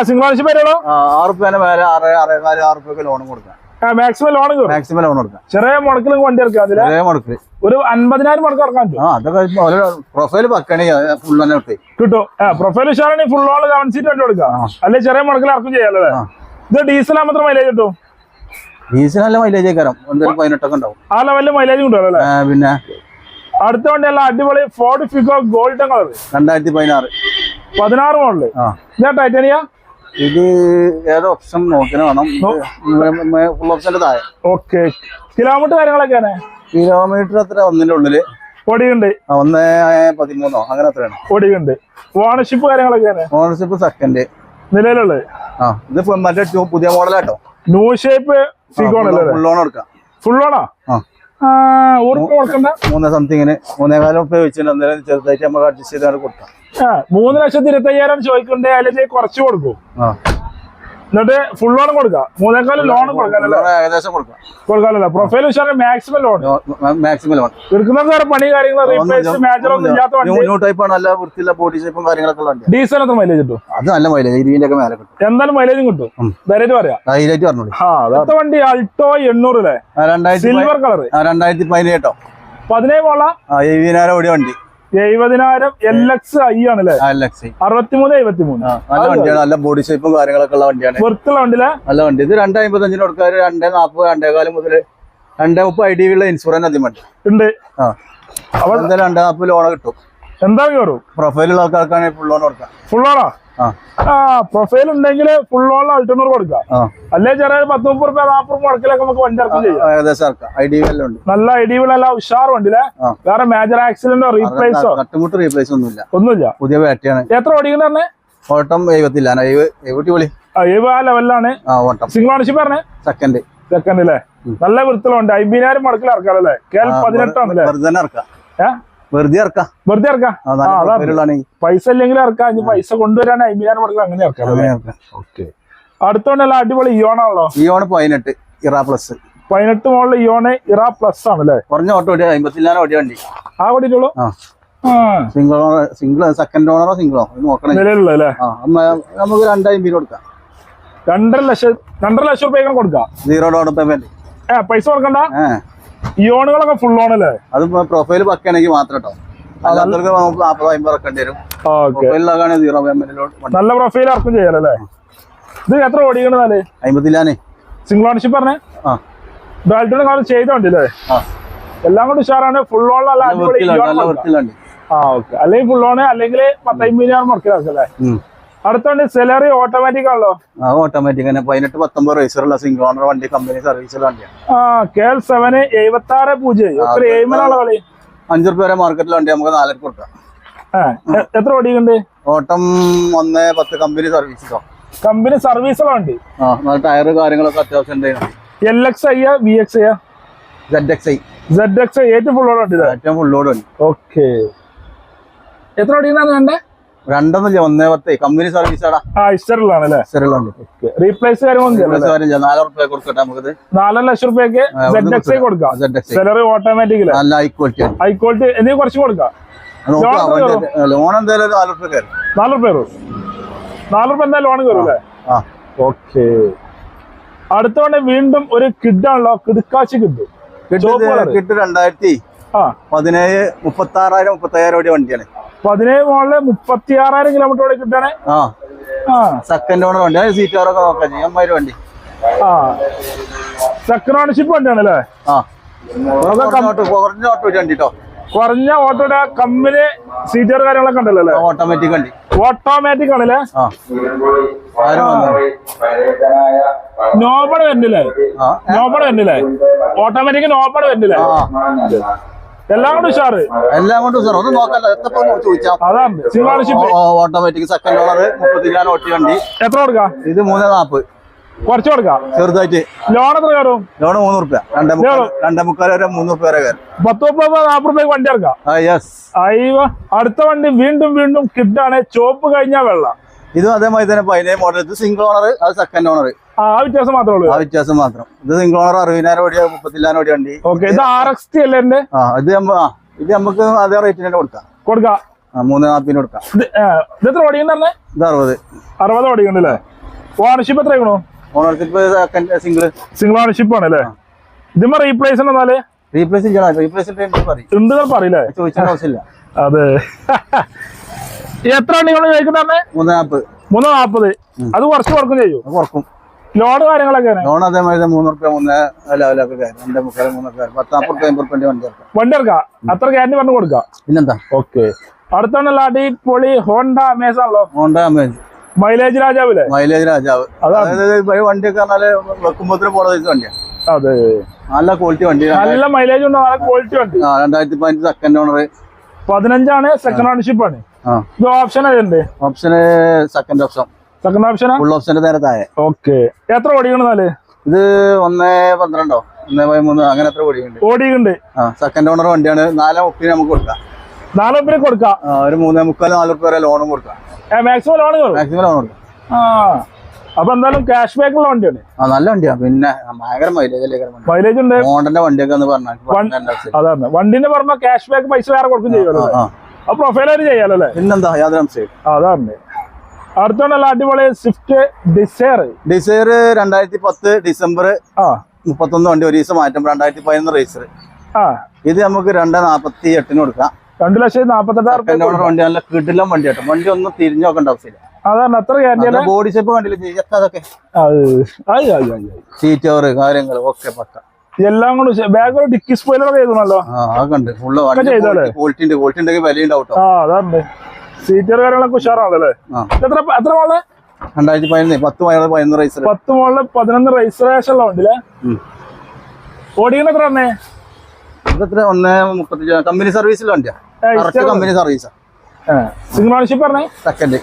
സിംഗിൾ ഓണർഷിപ്പ് വരുള്ളൂ. 6 രൂപ മേലെ 6 രൂപ ലോൺ കൊടുക്കാം. മാക്സിമം ലോൺ കൊടുക്കാം. ചെറിയ മുടക്കിൽ വണ്ടി ഇറക്കാം. ചെറിയ മുടക്കിൽ ഒരു 50,000 മുടക്ക് ഇറക്കാൻ പറ്റും. അതൊക്കെ പ്രൊഫൈൽ പക്കണേ ഫുൾ തന്നെ കിട്ടും. പ്രൊഫൈൽ ഉഷാറാണെങ്കിൽ ഫുൾ ഓൾ 7 സീറ്റ് വണ്ടി കൊടുക്കാം. അല്ലെ ചെറിയ മുടക്കിൽ ഇറക്കും ചെയ്യാല്ലേ? ഇത് ഡീസൽ മാത്രം മൈലേജ് കിട്ടും. ഡീസൽ നല്ല മൈലേജ് കയറാം. 18 ഒക്കെ ഉണ്ടാവും. ആ ലെവലിൽ മൈലേജ് കിട്ടും അല്ലേ? പിന്നെ അടുത്ത വണ്ടിയല്ല അടിപൊളി Ford Figo golden colour 2016 model. ഇതാ ടൈറ്റാനിയ. ഇത് ഏതോ ഓപ്ഷൻ നോക്കിന് വേണം. ഫുൾ ഓപ്ഷന്റെ താഴെ. ഓക്കെ, കിലോമീറ്റർ കാര്യങ്ങളൊക്കെയാണ്? കിലോമീറ്റർ അത്ര 1ന്റെ ഉള്ളില് ഓടിയുണ്ട്. 1.13 അങ്ങനെ എത്രയാണ് ഓടിയുണ്ട്. ഓണർഷിപ്പ് കാര്യങ്ങളൊക്കെയാണ്? ഓണർഷിപ്പ് സെക്കൻഡ് നിലവിലുള്ളത്. ഇത് മറ്റേ പുതിയ മോഡലാട്ടോ. ന്യൂ ഷേപ്പ് ഫിഗോ ആണ്. ഫുൾ ലോൺ കൊടുക്കാം. ഫുൾ ലോണോ? 3 സംതിങ്ങിന് 3.4 രൂപ വെച്ചിട്ട് എന്തായാലും ചെറുതായിട്ട് നമുക്ക് അഡ്ജസ്റ്റ് ചെയ്താണ് കൊടുക്കാം. 3,25,000 ചോദിക്കണ്ടേ? അല്ലെങ്കിൽ കുറച്ച് കൊടുക്കും. എന്നിട്ട് ഫുൾ ലോൺ കൊടുക്കാം 3.4 ലോൺ കൊടുക്കാനല്ലേ ഏകദേശം കൊടുക്കാനല്ലേ പ്രൊഫൈൽ ഉഷാറ് മാക്സിമം ലോൺ മാക്സിമം ലോൺ എടുക്കുന്നത് വേറെ പണി കാര്യങ്ങൾ മേജർ ഒന്നും ഇല്ലാത്ത വണ്ടി ടൈപ്പാണ് നല്ല വൃത്തിയുള്ള ബോഡി ഷേപ്പും കാര്യങ്ങളൊക്കെ ഉള്ള വണ്ടി ഡീസൽ എത്ര മൈലേജ് കിട്ടും അത് നല്ല മൈലേജ് 20 ഒക്കെ മേലെ കിട്ടും എന്തായാലും മൈലേജും കിട്ടും ധൈര്യമായിട്ട് പറയാം ധൈര്യമായിട്ട് പറഞ്ഞോളൂ അടുത്ത വണ്ടി അൾട്ടോ 800 അല്ലേ സിൽവർ കളർ 2017 17 മോള 70,000 ഓടിയ വണ്ടി 70,000 LX i ആണല്ലേ 63 നല്ല വണ്ടിയാണ് നല്ല ബോഡി ഷേപ്പും കാര്യങ്ങളൊക്കെ ഉള്ള വണ്ടിയാണ് വൃത്തിയുള്ള വണ്ടിയിലെ നല്ല വണ്ടി ഇത് 2.55 കൊടുക്കാറ് 2.40 2.4 മുതൽ 2.30 IDV ഉള്ള ഇൻഷുറൻസ് ആദ്യം വണ്ടി ഉണ്ട് അപ്പൊ എന്തായാലും 2.40 ലോൺ കിട്ടും എന്താ കയറും പ്രൊഫൈലുള്ള ആൾക്കാർക്കാണെങ്കിൽ ഫുൾ ലോൺ കൊടുക്കാം ഫുൾ ലോണോ പ്രൊഫൈൽ ഉണ്ടെങ്കിൽ ഫുൾ ലോൺ 800 കൊടുക്കാം അല്ലെ ചെറിയ 10-30 രൂപ 40 രൂപ മുടക്കിലൊക്കെ നമുക്ക് വണ്ടി ഇറക്കും ചെയ്യാം ഏകദേശം IDV എല്ലാം ഉണ്ട് നല്ല IDV നല്ല ഉഷാർ വണ്ടിയിലെ വേറെ മേജർ ആക്സിഡന്റോ റീപ്ലേസോ തട്ടുമുട്ട് റീപ്ലേസ് ഒന്നുമില്ല പുതിയ ബാറ്ററിയാണ് എത്ര ഓടിക്കുന്ന പറഞ്ഞേ ഓട്ടം 70 ആ ലെവലിലാണ് സിംഗിൾ ഓണർഷിപ്പ് പറഞ്ഞേ സെക്കൻഡ് അല്ലേ നല്ല വൃത്തിലുണ്ട് 50,000 മുടക്കിൽ ഇറക്കാറല്ലേ കേൾ 18 ആണല്ലേ വെറുതെ ഇറക്കാം പൈസ ഇല്ലെങ്കിൽ ഇറക്കാം പൈസ കൊണ്ടുവരാൻ 50,000 മുടക്കിൽ അങ്ങനെ ഇറക്കാം ഓക്കെ അടുത്തോണ്ടല്ല അടിപൊളി ഇയോണാണല്ലോ ഇയോൺ 18 ഇറ പ്ലസ് 18 മോളിൽ ഇയോണ് ഇറ പ്ലസ് ആണല്ലേ കുറഞ്ഞ ഓട്ടോ 50,000 ഓടിയ വണ്ടി ആ ഓടിയിട്ടുള്ളൂ സിംഗിൾ സെക്കൻഡ് ഓണറോ സിംഗിളോ നോക്കണേ നിലവിലുള്ള നമുക്ക് 2.50 കൊടുക്കാം 2.5 ലക്ഷം രൂപ കൊടുക്കാം 0 ഡൗൺ പേയ്മെന്റ് പൈസ കൊടുക്കണ്ട ഇയോണുകളൊക്കെ ഫുൾ ഓണല്ലേ അത് പ്രൊഫൈൽ പക്കയാണെങ്കിൽ മാത്രം കേട്ടോ അല്ലാത്തവർക്ക് 40-50 ഇറക്കേണ്ടി വരും പ്രൊഫൈലിലാകാണ് 0 പേയ്മെന്റിലോട്ട് നല്ല പ്രൊഫൈൽ ഇറക്കും ചെയ്യാലല്ലേ ഇത് എത്ര ഓടിക്കണേ 50,000 സിംഗിൾ ഓണർഷിപ്പ് പറഞ്ഞേ ബാൽറ്റോടെ കാലം ചെയ്തോണ്ടല്ലേ എല്ലാം കൊണ്ട് ഉഷാറാണ് ഫുൾ ഓൺ അല്ല അല്ലെങ്കിൽ ഫുൾ ഓണ് അല്ലെങ്കിൽ 10-50,000 മുടക്കിലാക്കല്ലേ അടുത്തോണ്ട് സെലറി ഓട്ടോമാറ്റിക് ആണല്ലോ ഓട്ടോമാറ്റിക് 18-19 റേസറുള്ള സിംഗിൾ ഓണർ വണ്ടി കമ്പനി സർവീസുള്ള വണ്ടിയാണ് KL7 76 കളി 5 രൂപ വരെ മാർക്കറ്റിലെ വണ്ടി നമുക്ക് 4 കൊടുക്കാം എത്ര ഓടിക്കുന്നുണ്ട് ഓട്ടം 1-10 കമ്പനി സർവീസോ കമ്പനി സർവീസുള്ള വണ്ടി ടയർ കാര്യങ്ങളൊക്കെ അത്യാവശ്യം LXi VXi ZXi ഏറ്റവും ഫുൾ ലോഡ് വണ്ടി ഏറ്റവും ഫുൾ ലോഡ് വണ്ടി ഓക്കെ എത്ര ഓടിക്കുന്നതാണ് വേണ്ടേ 2-1-10 കമ്പനി സർവീസ് ഇസ്റ്ററിലാണല്ലേ റീപ്ലേസ് കാര്യങ്ങളൊന്നും 4 രൂപ കൊടുക്കട്ടെ നമുക്ക് 4 ലക്ഷം രൂപയ്ക്ക് ZXi കൊടുക്കാം സെലറി ഓട്ടോമാറ്റിക് നല്ല ഹൈ ക്വാളിറ്റി എന്തെങ്കിലും കുറച്ച് കൊടുക്കാം ലോൺ എന്തായാലും 4 രൂപ കയറും 4 രൂപ എന്തായാലും ലോൺ കയറും അല്ലേ ഓക്കെ അടുത്തോണ്ട് വീണ്ടും ഒരു കിഡാണല്ലോ കിടുക്കാച്ചി കിഡ് 2017 36,000-35,000 ഓടിയ വണ്ടിയാണ് 17 മോളില് 36,000 കിലോമീറ്റർ ഓടി കിട്ടാണ് സെക്കൻഡ് ഓണർ വണ്ടി സീറ്റാറൊക്കെ നോക്കാം അമ്മായിരം വണ്ടി സെക്കൻഡ് ഓണർഷിപ്പ് വണ്ടിയാണല്ലേ കുറഞ്ഞ ഓട്ടോ വണ്ടി കേട്ടോ കുറഞ്ഞ ഓട്ടോയുടെ കമ്പനി സീറ്റർ കാര്യങ്ങളൊക്കെ ഉണ്ടല്ലോ ഓട്ടോമാറ്റിക് വണ്ടി ഓട്ടോമാറ്റിക് ആണല്ലേ നോബഡ് വരുന്നില്ലേ ഓട്ടോമാറ്റിക് നോബഡ് വരുന്നില്ലേ എല്ലാം കൊണ്ട് ഉഷാറ് ഒന്നും നോക്കല്ല അതാണ് single ownership automatic second owner 30,000 ഓട്ടി വണ്ടി എത്ര കൊടുക്കാം ഇത് 3.40 കുറച്ച് കൊടുക്കാം ചെറുതായിട്ട് ലോൺ എത്ര കയറും ലോൺ 3 രൂപ 2.25 വരെ 3 രൂപ വരെ കയറും 40-40 രൂപ വണ്ടി ഇറക്കാം അടുത്ത വണ്ടി വീണ്ടും കിഡാണ് ചോപ്പ് കഴിഞ്ഞാൽ വെള്ള ഇതും അതേമാതിരി തന്നെ 17 മോഡൽ ഇത് സിംഗിൾ ഓണർ അത് സെക്കൻഡ് ഓണർ വ്യത്യാസം മാത്രമേ ഉള്ളൂ വ്യത്യാസം മാത്രം ഇത് സിംഗിൾ ഓണർ 60,000 ഓടിയ 30,000 ഓടിയ വണ്ടി ഇത് RXT അല്ലേ ഇത് നമുക്ക് അതേ റേറ്റിന് തന്നെ കൊടുക്കാം 3.40 കൊടുക്കാം ഇത് എത്ര ഓടിക്കുന്നുണ്ടേ ഇത് 60 ഓടിക്കുന്നുണ്ടല്ലേ ഓണർഷിപ്പ് എത്ര ഓണർഷിപ്പ് സിംഗിൾ ഓണർഷിപ്പ് ആണല്ലേ ഇതിമ്മ റീപ്ലേസ് പറയില്ലേ ആവശ്യമില്ല അതെ എത്ര വണ്ടി കൊണ്ട് ചോദിക്കുന്നേ 3.40 അത് കുറച്ച് കുറക്കും ചെയ്യും ലോൺ കാര്യങ്ങളൊക്കെ ലോൺ അതേമാതിരി 3 രൂപ 3 ലെവലൊക്കെ കയറും 2.30 വണ്ടി ഇറക്കാം അത്ര ഗ്യാരണ്ടി പറഞ്ഞു കൊടുക്കാം പിന്നെന്താ ഓക്കെ അടുത്താണല്ലോ അടിപൊളി ഹോണ്ട അമേസ് ആണല്ലോ മൈലേജ് രാജാവ് അതായത് വണ്ടിയൊക്കെ പറഞ്ഞാല് വെക്കുമ്പോഴത്തേനും പോണ വണ്ടിയാണ് അതെ നല്ല ക്വാളിറ്റി വണ്ടി നല്ല മൈലേജ് ഉണ്ട് നല്ല ക്വാളിറ്റി വണ്ടി 2015 സെക്കൻഡ് ഓണർ 15 സെക്കൻഡ് ഓണർഷിപ്പ് ആണ് ഇത് ഓപ്ഷൻ ഏതുണ്ട് ഓപ്ഷന് സെക്കൻഡ് ഓപ്ഷൻ ഫുൾ ഓപ്ഷന്റെ നേരെ താഴെ ഓക്കെ എത്ര ഓടിക്കണെന്നാല് ഇത് 1.12 1.13 അങ്ങനെ എത്ര ഓടിക്കുന്നുണ്ട് സെക്കൻഡ് ഓണർ വണ്ടിയാണ് 4.30 നമുക്ക് കൊടുക്കാം 4 കൊടുക്കാം ഒരു 3.25-4 രൂപ വരെ ലോണും കൊടുക്കാം മാക്സിമം ലോൺ കൊടുക്കാം അപ്പൊ എന്തായാലും ക്യാഷ് ബാക്ക് ഉള്ള വണ്ടിയാണ്. നല്ല വണ്ടിയാ, പിന്നെ ഭയങ്കര മൈലേജ് ഉണ്ട്. മോഡന്റെ വണ്ടിയൊക്കെ അതാണ് വണ്ടിന്റെ പറഞ്ഞ ക്യാഷ് ബാക്ക് പൈസ വേറെ കൊടുക്കും ചെയ്യുമല്ലോ. അപ്പൊ പ്രൊഫൈലായിട്ട് ചെയ്യാലോ അല്ലേ? പിന്നെന്താ യാതൊരു സംശയം. അതാണ് അടുത്തോണ്ടല്ല അടിപൊളി സ്വിഫ്റ്റ് ഡിസയർ. 2010 ഡിസംബർ 31 വണ്ടി ഒരു ദിവസം മാറ്റം. 2011 റേസർ. ഇത് നമുക്ക് 2,48 കൊടുക്കാം. 2,48,000 വണ്ടി. നല്ല കിടിലം വണ്ടി കേട്ടോ. വണ്ടി ഒന്നും തിരിഞ്ഞു നോക്കേണ്ട ആവശ്യമില്ല. അതാണ് അത്ര ബോഡി ഷേപ്പ് കണ്ടില്ല അതൊക്കെ. സീറ്റ് കവർ കാര്യങ്ങൾ ഒക്കെ പക്ക. എല്ലാം കൊണ്ട് ബാഗ് ഡിക്കി സ്പോയിലർ ചെയ്തോളല്ലോ. ഉണ്ട് ഫുള്ള് ക്വാളിറ്റി ഉണ്ട്. ക്വാളിറ്റി ഉണ്ടെങ്കിൽ വിലയുണ്ടാവും. അതാണ് സീറ്റർ കാര്യങ്ങളൊക്കെ ഉഷാറാണല്ലേ. എത്ര മോള്? 2011 റേസർ. 10 മോളില് 11 രജിസ്ട്രേഷൻ ഉള്ള വണ്ടിയില്ലേ? ഓടിക്കുന്ന എത്ര തന്നെ? 1:35 കമ്പനി സർവീസിൽ വണ്ടിയാ. കമ്പനി സർവീസാ. സിംഗിൾ ഓണർഷിപ്പ് പറഞ്ഞേ? സെക്കൻഡ്.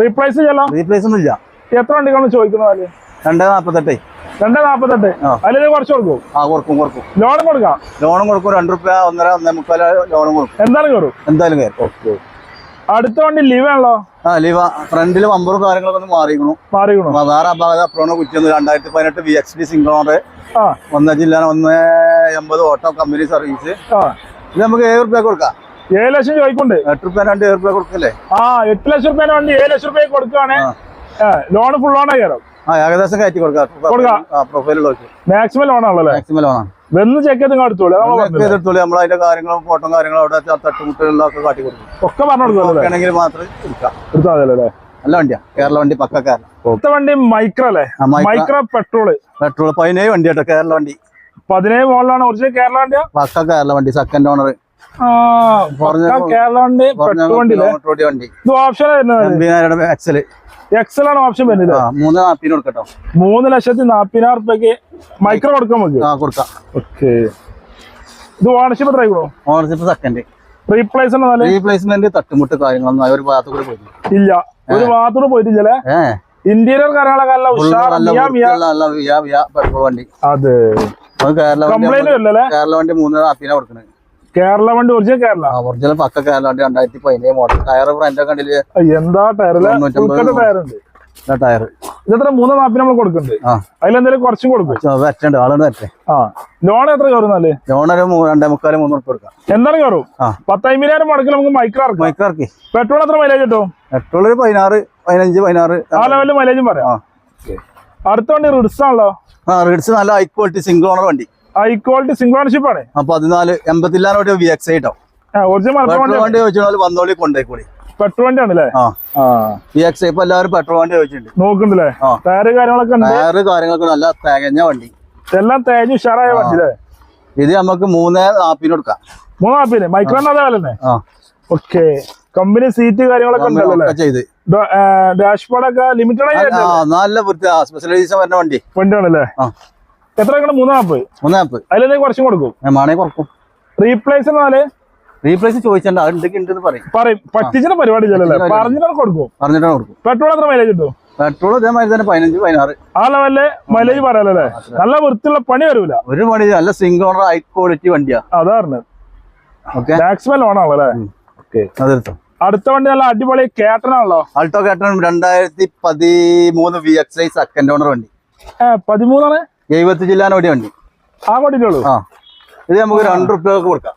റീപ്ലേസ് ചെയ്യാലോ? റീപ്ലേസ് ഒന്നും ഇല്ല. എത്ര വണ്ടികളാണ് ചോദിക്കുന്നത്? 2,48. 2,48. അതിൽ കുറച്ച് കൊടുക്കും. കൊടുക്കും. ലോണും കൊടുക്കാം. ലോണും കൊടുക്കും. 2 രൂപ 1.5 ലോണും കൊടുക്കും. എന്തായാലും കയറും. എന്തായാലും കയറും. ഓക്കെ. അടുത്ത വണ്ടി ലീവ് ആണല്ലോ. ലീവ. ഫ്രണ്ടില് ബമ്പറും കാര്യങ്ങളൊക്കെ ഒന്ന് മാറിക്കണു. വേറെ അപാകത അപ്രോണോ കുറ്റിയൊന്നും. 2018 VXD സിംഗിൾ ഓണർ. 1 ജില്ല 180 ഓട്ടോ കമ്പനി സർവീസ്. ഇത് നമുക്ക് 7 രൂപ കൊടുക്കാം. 7 ലക്ഷം ചോദിക്കുന്നുണ്ട്. 8 രൂപ 2 രൂപ കൊടുക്കല്ലേ? 8 ലക്ഷം രൂപ വണ്ടി 7 ലക്ഷം രൂപ കൊടുക്കുകയാണ്. ലോണ് ഫുൾ ഓൺ കയറും. ഏകദേശം കയറ്റി കൊടുക്കാം. മാക്സിമം ലോണാണല്ലോ. മാക്സിമം ലോണാണ്. വെന്ന് ചെക്ക് ചെയ്ത് എടുത്തോളൂ. നമ്മൾ അതിന്റെ കാര്യങ്ങളും ഫോട്ടോ കാര്യങ്ങളും അവിടെ തട്ടുമുട്ടുകളിലൊക്കെ കാട്ടി കൊടുക്കും. ഒക്കെ പറഞ്ഞു കൊടുക്കുകയാണെങ്കിൽ മാത്രമേ എടുക്കാം. നല്ല വണ്ടിയാ. കേരള വണ്ടി പക്ക കേരള. വണ്ടി മൈക്ര അല്ലേ? മൈക്ര പെട്രോള് 17 വണ്ടി കേട്ടോ. കേരള വണ്ടി 17 മോളിലാണ്. ഒറിജിനൽ കേരള വണ്ടിയാ. പക്ക കേരള വണ്ടി. Second owner. കേരള വണ്ടി പെട്രോൾ വണ്ടി. ഇത് ഓപ്ഷൻ എക്സൽ. എക്സൽ ആണ് ഓപ്ഷൻ വരുന്നത്. 3,40 കൊടുക്കട്ടോ. 3,40,000 രൂപയ്ക്ക് മൈക്രോ കൊടുക്കാൻ കൊടുക്കാം. ഓക്കെ. ഇത് ഓണർഷിപ്പ് എത്ര ആയിക്കോ? Ownership second. റീപ്ലേസ്മെന്റ് തട്ടുമുട്ട് കാര്യങ്ങളൊന്നും ഒരു ഭാഗത്തൂടെ പോയില്ല. ഇല്ല, ഒരു ഭാഗത്തൂടെ പോയിട്ടില്ലേ? ഇന്റീരിയർ കാര്യങ്ങളൊക്കെ പെട്രോൾ വണ്ടി. അതെ. കംപ്ലൈന്റ് വരില്ലല്ലേ? കേരള വണ്ടി 3,40 കൊടുക്കുന്നത്. കേരള വണ്ടി ഒറിജിനൽ കേരള. ഒറിജിനൽ പക്ക കേരള വണ്ടി. 2017 മോഡൽ. ടയർ ഫ്രണ്ട് കണ്ടില്ലേ? എന്താ ടയർ? ടയറുണ്ട്. ടയർ ഇതെത്ര? 3,40 നമ്മൾ കൊടുക്കുന്നുണ്ട്. അതിലെന്തായാലും കുറച്ചും കൊടുക്കും. വെറ്റുണ്ട്. ആളുണ്ട് വെറ്റേ. ലോൺ എത്ര കയറുന്നാല്? ലോൺ ഒരു 2,45-3 ഉറുപ്പിക കൊടുക്കാം. എന്തായാലും കയറും. 10,000 മുടക്കിൽ നമുക്ക് മൈക്രോ ഇറക്കി. പെട്രോൾ എത്ര മൈലേജ് കിട്ടും? പെട്രോൾ 16, 15, 16 ആ ലെവലിൽ മൈലേജും പറയാം. അടുത്ത വണ്ടി റിഡ്സ് ആണല്ലോ. റിഡ്സ് നല്ല ഹൈ ക്വാളിറ്റി സിംഗിൾ ഓണർ വണ്ടി. ഹൈ ക്വാളിറ്റി സിംഗിൾ ഓണർഷിപ്പ് ആണ്. 14,80 VXI കേട്ടോ. വണ്ടി ചോദിച്ചാൽ വന്നോളി കൊണ്ടേക്കൂടി. പെട്രോൾ വണ്ടി ആണല്ലേ? VXI ഇപ്പൊ എല്ലാവരും പെട്രോൾ വണ്ടി ചോദിച്ചിട്ടുണ്ട്. നോക്കുന്നുണ്ടല്ലേ? ടയറ് കാര്യങ്ങളൊക്കെ കാര്യങ്ങളൊക്കെ നല്ല തികഞ്ഞ വണ്ടി. എല്ലാം തേഞ്ഞ് ഉഷാറായ വണ്ടി അല്ലേ? ഇത് നമുക്ക് 3,40 കൊടുക്കാം. 3,40 മൈക്രോ അതല്ലേ? ഓക്കെ. കമ്പനി സീറ്റ് കാര്യങ്ങളൊക്കെ ഉണ്ടല്ലോ ചെയ്ത്. ഡാഷ്ബോർഡൊക്കെ ലിമിറ്റഡ് ആയി നല്ല വൃത്തി സ്പെഷ്യലൈസേഷൻ വരുന്ന വണ്ടിയാണല്ലേ? എത്ര 3,40. അതിലെന്തെങ്കിലും കുറച്ചും കൊടുക്കും. റീപ്ലേസ് റീപ്ലേസ് ചോദിച്ചിട്ടുണ്ട് പറയും. പറ്റിച്ചിട്ട് പരിപാടി പറഞ്ഞിട്ടാണ് കൊടുക്കും. പെട്രോൾ എത്ര മൈലേജ് കിട്ടും? പെട്രോൾ ഇതേമാതിരി തന്നെ 15, 16 ആ ലെവലില് മൈലേജ് പറയാലല്ലേ? നല്ല വൃത്തിയുള്ള പണി വരൂല. ഒരു പണി. നല്ല സിംഗിൾ ഓണർ ഹൈ ക്വാളിറ്റി വണ്ടിയാ. അതാണ് മാക്സിമം ലോണാണല്ലേ? അടുത്ത വണ്ടി നല്ല അടിപൊളി കേട്ടനാണല്ലോ. ആൾട്ടോ കേട്ടൺ 2013 VXI സെക്കൻഡ് ഓണർ വണ്ടി. 13 70 ജില്ലാ ഓടിയ വണ്ടി. ആ കൊണ്ടിട്ടുള്ളൂ. ഇത് നമുക്ക് 2 രൂപ കൊടുക്കാം.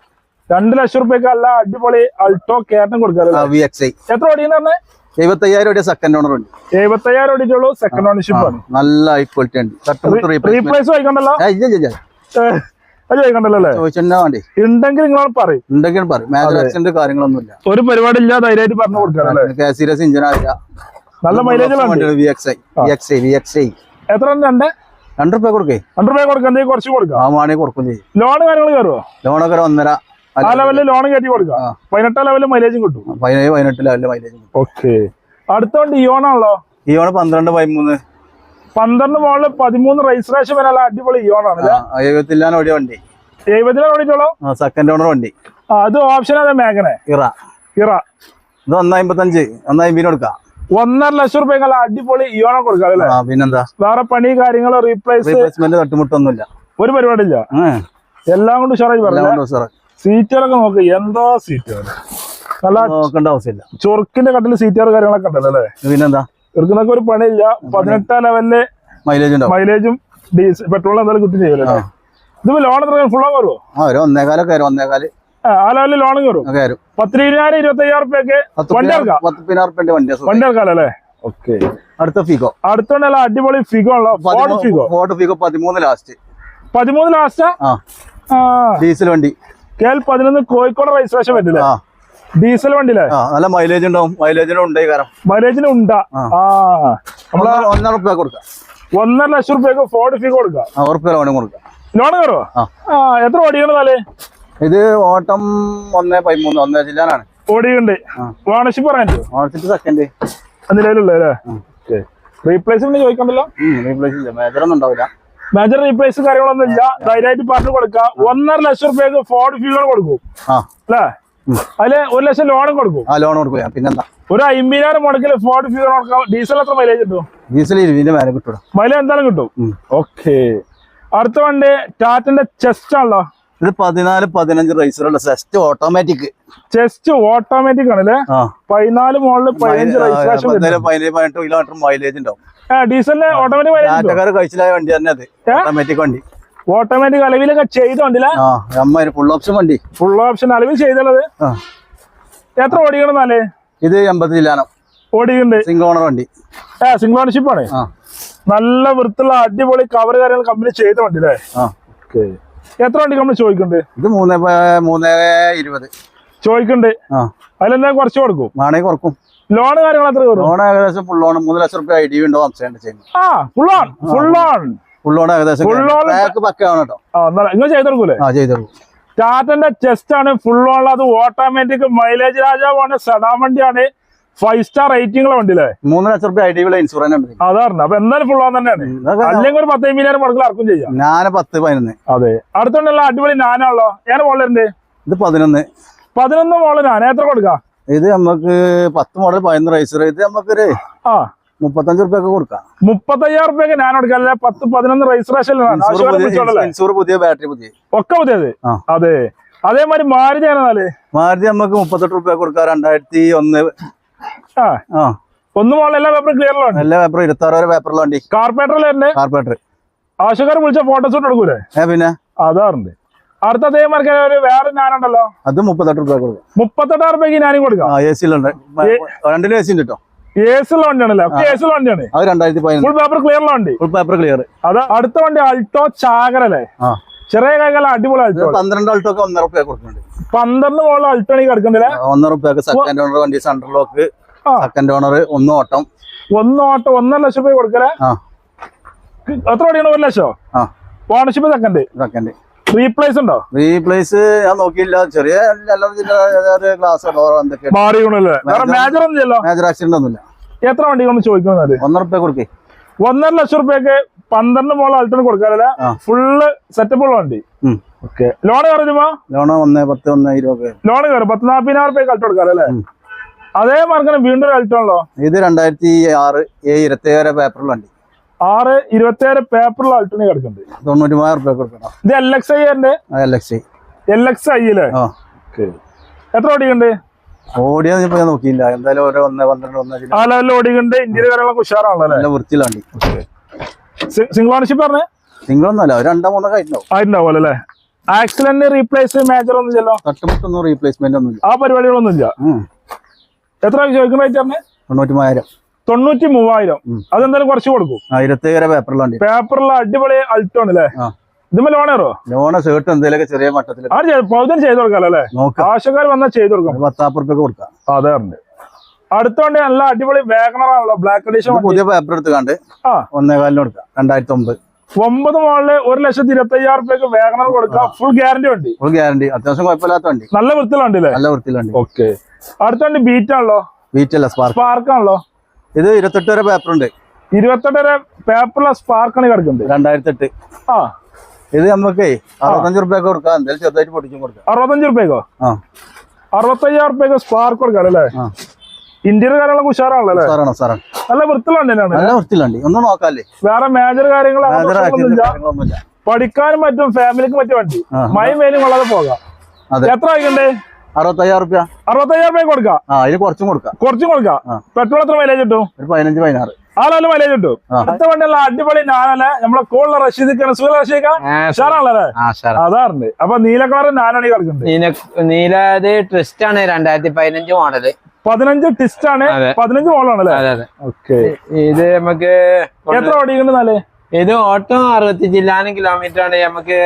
2 ലക്ഷം രൂപയ്ക്ക് അല്ല അടിപൊളി ആൾട്ടോ കേട്ടൻ കൊടുക്കാം. VXI എത്ര ഓടിയെന്ന്? 75,000 ഓടിയ സെക്കൻഡ് ഓണർ വണ്ടി. 75,000 ഓടിച്ചുള്ളൂ. സെക്കൻഡ് ഓണർഷിപ്പ് ആണ്. നല്ല ഹൈ ക്വാളിറ്റി വണ്ടി. റീപ്ലേസ് ചോദിക്കണ്ടല്ലോ? ഉണ്ടെങ്കിൽ നിങ്ങളോട് പറയും. കാര്യങ്ങളൊന്നുമില്ല. ഒരു പരിപാടി ഇല്ല. ധൈര്യമായിട്ട് പറഞ്ഞു കൊടുക്കാം. നല്ല മൈലേജ് എത്ര? 2 രൂപ കൊടുക്കേ. 2 രൂപ കൊടുക്കാം. എന്തെങ്കിലും കുറച്ച് കൊടുക്കാം. കൊടുക്കും ചെയ്യും. ലോൺ കാര്യങ്ങൾ കയറുമോ? ലോണൊക്കെ 1.5 ആ ലെവലിൽ ലോൺ കയറ്റി കൊടുക്കാം. 18 ലെവലിൽ മൈലേജും കിട്ടും. 18 ലെവലിൽ മൈലേജ്. ഓക്കെ. അടുത്ത വണ്ടി ഇയോൺ ആണല്ലോ. ഇയോൺ 12, 13. 12 മോളില് 13 രജിസ്ട്രേഷൻ വരെ അടിപൊളി ഇയോൺ ആണ്. 70 ഓടിയ വണ്ടി. 70 ഓടിച്ചോളൂ. സെക്കൻഡ് ഓണർ വണ്ടി. അത് ഓപ്ഷൻ അതെ. മേഘനെ ഇറ ഇത് 1.55, 1.50 കൊടുക്കാം. 1.5 ലക്ഷം രൂപ അടിപൊളി ഇയോണ കൊടുക്കാം അല്ലേ? പിന്നെന്താ? വേറെ പണി കാര്യങ്ങളോ റീപ്ലേസ്മെന്റ് തട്ടുമുട്ടൊന്നുമില്ല. ഒരു പരിപാടി ഇല്ല. എല്ലാം കൊണ്ട് ഉഷാറായി പറഞ്ഞു. സീറ്റുകളൊക്കെ നോക്ക്. എന്താ സീറ്റുകൾ! നല്ല നോക്കേണ്ട ആവശ്യമില്ല. ചൊറുക്കിന്റെ കട്ടില് സീറ്റുകൾ കാര്യങ്ങളൊക്കെ ഉണ്ടല്ലോ അല്ലേ? പിന്നെന്താ? എടുക്കുന്നൊക്കെ ഒരു പണിയില്ല. 18 ലെവലില് മൈലേജും ഡീസൽ പെട്രോളും എന്തായാലും കിട്ടും ചെയ്യൂലേ. ഇതിപ്പോ ലോൺ എത്ര ഫുള്ളോ കയറുമോ? 1.25 ആ ലെവലിൽ ലോൺ കയറും. 10,20,000 25,000 റുപ്യൊക്കെ വണ്ടി ഇറക്കാം. വണ്ടി ഇറക്കാലോ അല്ലേ? ഓക്കെ. അടുത്ത ഫിഗോ. അടുത്തുണ്ടല്ലോ അടിപൊളി ഫിഗോ ഉള്ള Ford Figo 13 last. 13 last diesel വണ്ടി. KL11 കോഴിക്കോട് രജിസ്ട്രേഷൻ പറ്റില്ലേ? ഡീസൽ വണ്ടിയില്ലേ? നല്ല മൈലേജ് ഉണ്ടാവും. മൈലേജിന് ഉണ്ടാ. നമ്മള് 1.5 റുപ്യ കൊടുക്കാം. 1.5 ലക്ഷം റുപ്യക്ക് ഫോർഡ് ഫിഗോ കൊടുക്കാം. ലോൺ കയറുമോ? എത്ര ഓടിക്കണതാലേ? ഇത് ഓട്ടം 1.13 1 ജില്ലാനാണ് ഓടിയുണ്ട്. ഓണർഷിപ്പ് പറയാൻ സെക്കൻഡ് നിലവിലുള്ളല്ലേ? റീപ്ലേസ്മെന്റ് ചോദിക്കണ്ടല്ലോ. മേജർ ഒന്നും ഉണ്ടാവില്ല. മേജർ റീപ്ലേസ് കാര്യങ്ങളൊന്നും ഇല്ല. ധൈര്യമായിട്ട് പറഞ്ഞു കൊടുക്കാം. 1.5 ലക്ഷം റുപ്യക്ക് ഫോർഡ് ഫിഗോ കൊടുക്കും അല്ലേ? അതില് 1 ലക്ഷം ലോണും കൊടുക്കും. ലോൺ കൊടുക്കുക. പിന്നെന്താ ഒരു 50,000 മുടക്കില് ഫോർഡ് ഫിഗോ കൊടുക്കാം. ഡീസൽ എത്ര മൈലേജ് കിട്ടും? ഡീസൽ 20 മേലെ കിട്ടും. മൈലേജ് എന്തായാലും കിട്ടും. ഓക്കെ. അടുത്ത വണ്ടി ടാറ്റന്റെ ചെസ്റ്റ് ആണല്ലോ. ഇത് 14-15 റൈസറുള്ള ചെസ്റ്റ് ഓട്ടോമാറ്റിക്. ചെസ്റ്റ് ഓട്ടോമാറ്റിക് ആണല്ലേ? 14 മോഡല് 15 രജിസ്ട്രേഷൻ 18 കിലോമീറ്റർ മൈലേജ് ഉണ്ടാവും. ഡീസലിന് ഓട്ടോമാറ്റിക് മൈലേജ് കഴിച്ചിലായ വണ്ടി തന്നെ അത്. ഓട്ടോമാറ്റിക് വണ്ടി. ഓട്ടോമാറ്റിക് അലവിലൊക്കെ ചെയ്ത വണ്ടിയില്ല? ഫുൾ ഓപ്ഷൻ വണ്ടി. ഫുൾ ഓപ്ഷൻ അലവിൽ ചെയ്തുള്ളത്. എത്ര ഓടിക്കണമെന്നാലേ? ഇത് 80 ജില്ലാനം ഓടിക്കുന്നുണ്ട്. സിംഗിൾ ഓണർ വണ്ടി. സിംഗിൾ ഓണർഷിപ്പ് ആണ്. നല്ല വൃത്തിയുള്ള അടിപൊളി കവർ കാര്യങ്ങൾ കമ്പനി ചെയ്ത വണ്ടി അല്ലേ? എത്ര വണ്ടി കമ്പനി ചോദിക്കുന്നുണ്ട്? ഇത് 3.20 ചോദിക്കുന്നുണ്ട്. അതിലെന്താ കുറച്ച് കൊടുക്കും? വേണമെങ്കിൽ കുറക്കും. ലോൺ കാര്യങ്ങൾ എത്ര കയറും? ലോൺ ഏകദേശം ഫുൾ ലോൺ 3 ലക്ഷം റുപ്യ ഐ ഡി ഉണ്ടോ ഫുൾ ലോൺ ഏകദേശം പക്കയാണ് കേട്ടോ. നിങ്ങൾ ചെയ്തെടുക്കൂലേ? ചെയ്തെടുക്കും. ടാറ്റന്റെ ചെസ്റ്റ് ആണ് ഫുൾ ഓൺ. അത് ഓട്ടോമാറ്റിക് മൈലേജ് രാജാവാണ്. സെഡാൻ വണ്ടിയാണ്. 5 സ്റ്റാർ റേറ്റിംഗ് വണ്ടിയില്ലേ? 3 ലക്ഷം റുപ്യ ഐ ഡി ഇൻഷുറൻസ് ഉണ്ട്. അതാണ്. അപ്പൊ എന്തായാലും ഫുൾ ഓൺ തന്നെയാണ്. അല്ലെങ്കിൽ ഒരു 15,000 മുടക്കിൽ ആർക്കും ചെയ്യാം. ഞാൻ 10-11. അതെ. അടുത്തുണ്ടല്ലോ അടിപൊളി നാനാണല്ലോ. ഞാൻ മോളിലുണ്ട്. ഇത് 11 മോള് ഞാൻ എത്ര കൊടുക്കാം? ഇത് നമുക്ക് 10 മോഡൽ 15 റൈസർ. ഇത് നമുക്കൊരു 35 റുപ്യ കൊടുക്കാം. 35,000 റുപ്യക്ക് ഞാൻ കൊടുക്കാം. 10-11 രജിസ്ട്രേഷൻ പുതിയ ബാറ്ററി ഒക്കെ പുതിയത്. അതെ. അതേമാതിരി മാരുതി ആണെന്നാല് മാരുതി നമുക്ക് 38 റുപ്യ കൊടുക്കാം. 2001. ഒന്ന് മോളിൽ എല്ലാ പേപ്പറും ക്ലിയറിലാണ്. എല്ലാ പേപ്പറും 26 വരെ പേപ്പറിലുള്ള വണ്ടി. കാർപ്പറേറ്റർ ആവശ്യക്കാർ വിളിച്ച ഫോട്ടോഷൂട്ട് എടുക്കൂലേ? പിന്നെ അതാറുണ്ട്. അടുത്ത അതേമാർക്ക് വേറെ ഞാനുണ്ടല്ലോ. അത് 38 റുപ്യ കൊടുക്കാം. 38,000 റുപ്യക്ക് ഞാനും കൊടുക്കാം. AC-ലുണ്ട്. 2 AC ഉണ്ട് കേട്ടോ. AC-ലുള്ള വണ്ടിയാണല്ലോ. AC-ലുള്ള വണ്ടിയാണ്. അത് 2015 ഫുൾ പേപ്പർ ക്ലിയറിലുള്ള വണ്ടി. ക്ലിയർ. അത് അടുത്ത വണ്ടി അൾട്ടോ ചാകരല്ലേ? ചെറിയ കൈകാല അടിപൊളി അൾട്ടോ. 12 അൾട്ടോ 1 റുപ്യ കൊടുക്കുന്നുണ്ട്. 12 മോളിൽ അൾട്ടോണി കിടക്കുന്നില്ല. 1 റുപ്യക്ക് സെക്കൻഡ് ഓണർ വണ്ടി. Central lock second owner. 1 ഓട്ടം 1.5 ലക്ഷം രൂപ കൊടുക്കലേ. എത്ര ഓടിയാണ്? 1 ലക്ഷം. Ownership second. റീപ്ലേസ് ഉണ്ടോ? റീപ്ലേസ് ഞാൻ നോക്കിയില്ല. ചെറിയ ഗ്ലാസ് മാറിയല്ലേ? മേജർ ഒന്നുമില്ലല്ലോ. മേജർ ആക്സിഡന്റ് ഒന്നുമില്ല. എത്ര വണ്ടി കൊണ്ട് ചോദിക്കുന്നത്? 1 റുപ്യ കൊടുക്കേ. 1.5 ലക്ഷം റുപ്യക്ക് 12 മോളിൽ അൾട്ടോണി കൊടുക്കാനല്ല. ഫുള്ള് സെറ്റപ്പ് ഉള്ള വണ്ടി. ലോൺ കയറുമോ? ലോൺ 1.10 1.20 ലോൺ കയറും. 10-40,000 റുപ്യക്ക് അൾട്ടോ കൊടുക്കാറല്ലേ? അതേ മാർക്കാണ് വീണ്ടും ഒരു അൾട്ടോ ഉള്ളോ? ഇത് 2006 27 പേപ്പറുള്ള വണ്ടി. 6-27 പേപ്പറിൽ അൾട്ടോണി കിടക്കുന്നുണ്ട്. 93,000 റുപ്യ കൊടുക്കണം. ഇത് LXi അല്ലേ? എത്ര ഓടിക്കുന്നുണ്ട്? ഓടിയാ നോക്കിയില്ല. എന്തായാലും 1.12 ആ ലെവലിൽ ഓടിക്കുന്നുണ്ട്. ഇന്ത്യയിലെ കാര്യങ്ങളൊക്കെ ഉഷാറാണല്ലോ. നല്ല വൃത്തിയുള്ള വണ്ടി. സിംഗിൾ ഓണർഷിപ്പ് പറഞ്ഞേ? സിംഗിൾ ഒന്നല്ല, 2-3 ആയിട്ടുണ്ടാവും അല്ലേ? ആക്സിഡന്റ് റീപ്ലേസ് മേജർ ഒന്നും ഇല്ലല്ലോ? തട്ടുമുട്ടൊന്നും റീപ്ലേസ്മെന്റ് ഒന്നും ആ പരിപാടികളൊന്നും ഇല്ല. എത്ര ചോദിക്കുന്ന റേറ്റ് പറഞ്ഞേ? 93,000. 93,000. അതെന്തായാലും കുറച്ച് കൊടുക്കും. 27 പേപ്പറിലുള്ള വണ്ടി. പേപ്പറിലുള്ള അടിപൊളി അൾട്ടോ ആണ് അല്ലേ? ഇതുമ്മ ലോണേറോ? ലോണ് സേർട്ട് എന്തെങ്കിലും ചെറിയ മട്ടത്തിൽ ചെയ്ത് കൊടുക്കാം അല്ലേ? ആവശ്യക്കാർ വന്നാൽ ചെയ്ത് കൊടുക്കാം. 10 റുപ്യ കൊടുക്കാം. അതെ. അടുത്ത വണ്ടി നല്ല അടിപൊളി വാഗണറാണല്ലോ. Black edition. പുതിയ പേപ്പർ എടുത്ത് കണ്ട് 1.25 കൊടുക്കാം. 2009 മോളില് 1,25,000 റുപ്യക്ക് വാഗണർ കൊടുക്കാം. ഫുൾ ഗ്യാരണ്ടി വണ്ടി. Full guarantee. അത്യാവശ്യം കുഴപ്പമില്ലാത്ത വണ്ടി. നല്ല വൃത്തിയുള്ള വണ്ടി അല്ലേ? നല്ല വൃത്തിയുള്ള വണ്ടി. ഓക്കെ. അടുത്ത വണ്ടി ബീറ്റ് ആണല്ലോ? ബീറ്റ് അല്ല, സ്പാർക്ക് ആണല്ലോ. ഇത് 28 വരെ പേപ്പർ ഉണ്ട്. 28 വരെ പേപ്പറിലെ സ്പാർക്കാണ് കിടക്കുന്നത്. 2008. ഇത് നമുക്ക് 65 റുപ്യ കൊടുക്കാം. എന്തായാലും ചെറുതായിട്ട് പൊടിച്ചും കൊടുക്കാം. 65 റുപ്യക്കോ? 65,000 റുപ്യക്ക് സ്പാർക്ക് കൊടുക്കാം അല്ലേ? ഇന്ത്യയുടെ കാര്യങ്ങളൊക്കെ ഉഷാറാണല്ലോ. നല്ല വൃത്തിയുള്ള നല്ല വൃത്തിയിലുണ്ട്. ഒന്നും നോക്കാല്ലേ. വേറെ മേജർ കാര്യങ്ങളൊന്നുമില്ല. പഠിക്കാനും പറ്റും, ഫാമിലിക്ക് പറ്റിയ വണ്ടി. മഴയും വെയിലും കൊള്ളാതെ പോകാം. എത്ര ആയിക്കണ്ടേ? 65,000 റുപ്യ. 65,000 കൊടുക്കാം. അതിന് കുറച്ചും കൊടുക്കാം. പെട്രോൾ എത്ര മൈലേജ് കിട്ടും? ഒരു 15-16. ആ ലെവൽ മൈലേജ് കിട്ടും. അടുത്ത വണ്ടിയുള്ള അടിപൊളി നാനല്ലേ നമ്മളെ കോളിലെ റഷീദിക്കാണ്. സുഖ റഷീദ് ഉഷാറാണല്ലേ? അതാറുണ്ട്. അപ്പൊ നീല കളർ നാനാണ് കിടക്കുന്നത്. നീല ട്വിസ്റ്റ് ആണ് 2015 മോഡല്. 15 ടിസ്റ്റ് ആണ്. 15 മോഡലാണല്ലേ? ഓക്കെ. ഇത് നമുക്ക് എത്ര ഓടിക്കുന്നുണ്ട്? ഇത് ഓട്ടോ 65 കിലോമീറ്റർ ആണ്. നമുക്ക്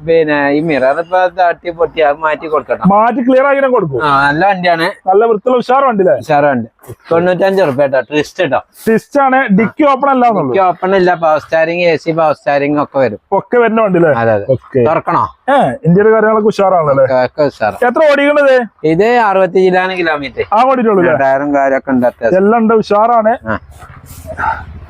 പിന്നെ ഈ മിറർ ഇപ്പൊ തട്ടി പൊട്ടി അത് മാറ്റി കൊടുക്കണം. മാറ്റി ക്ലിയർ ആക്കി കൊടുക്കും. നല്ല വണ്ടിയാണ്. നല്ല വൃത്തിയുള്ള ഉഷാർ വണ്ടിയില്ലേ? ഉഷാർ വണ്ടി. 95 റുപ്യ കേട്ടോ. ട്വിസ്റ്റ് കേട്ടോ. ട്വിസ്റ്റ് ആണ്. ഡിക്കി ഓപ്പൺ അല്ല. ഡിക്കി ഓപ്പൺ ഇല്ല. Power steering, AC power steering ഒക്കെ വരും. ഒക്കെ വരുന്ന വണ്ടിയില്ലേ? അതെ അതെ. തുറക്കണോ? ഇന്ത്യയുടെ കാര്യങ്ങളൊക്കെ ഉഷാറാണല്ലേ? ഉഷാർ. എത്ര ഓടിക്കണത്? ഇത് 65 കിലോമീറ്റർ. ആ ഓടിയിട്ടുള്ളൂ. ടയറും കാര്യമൊക്കെ ഉണ്ട്. എല്ലാം ഉണ്ട്. ഉഷാറാണ്.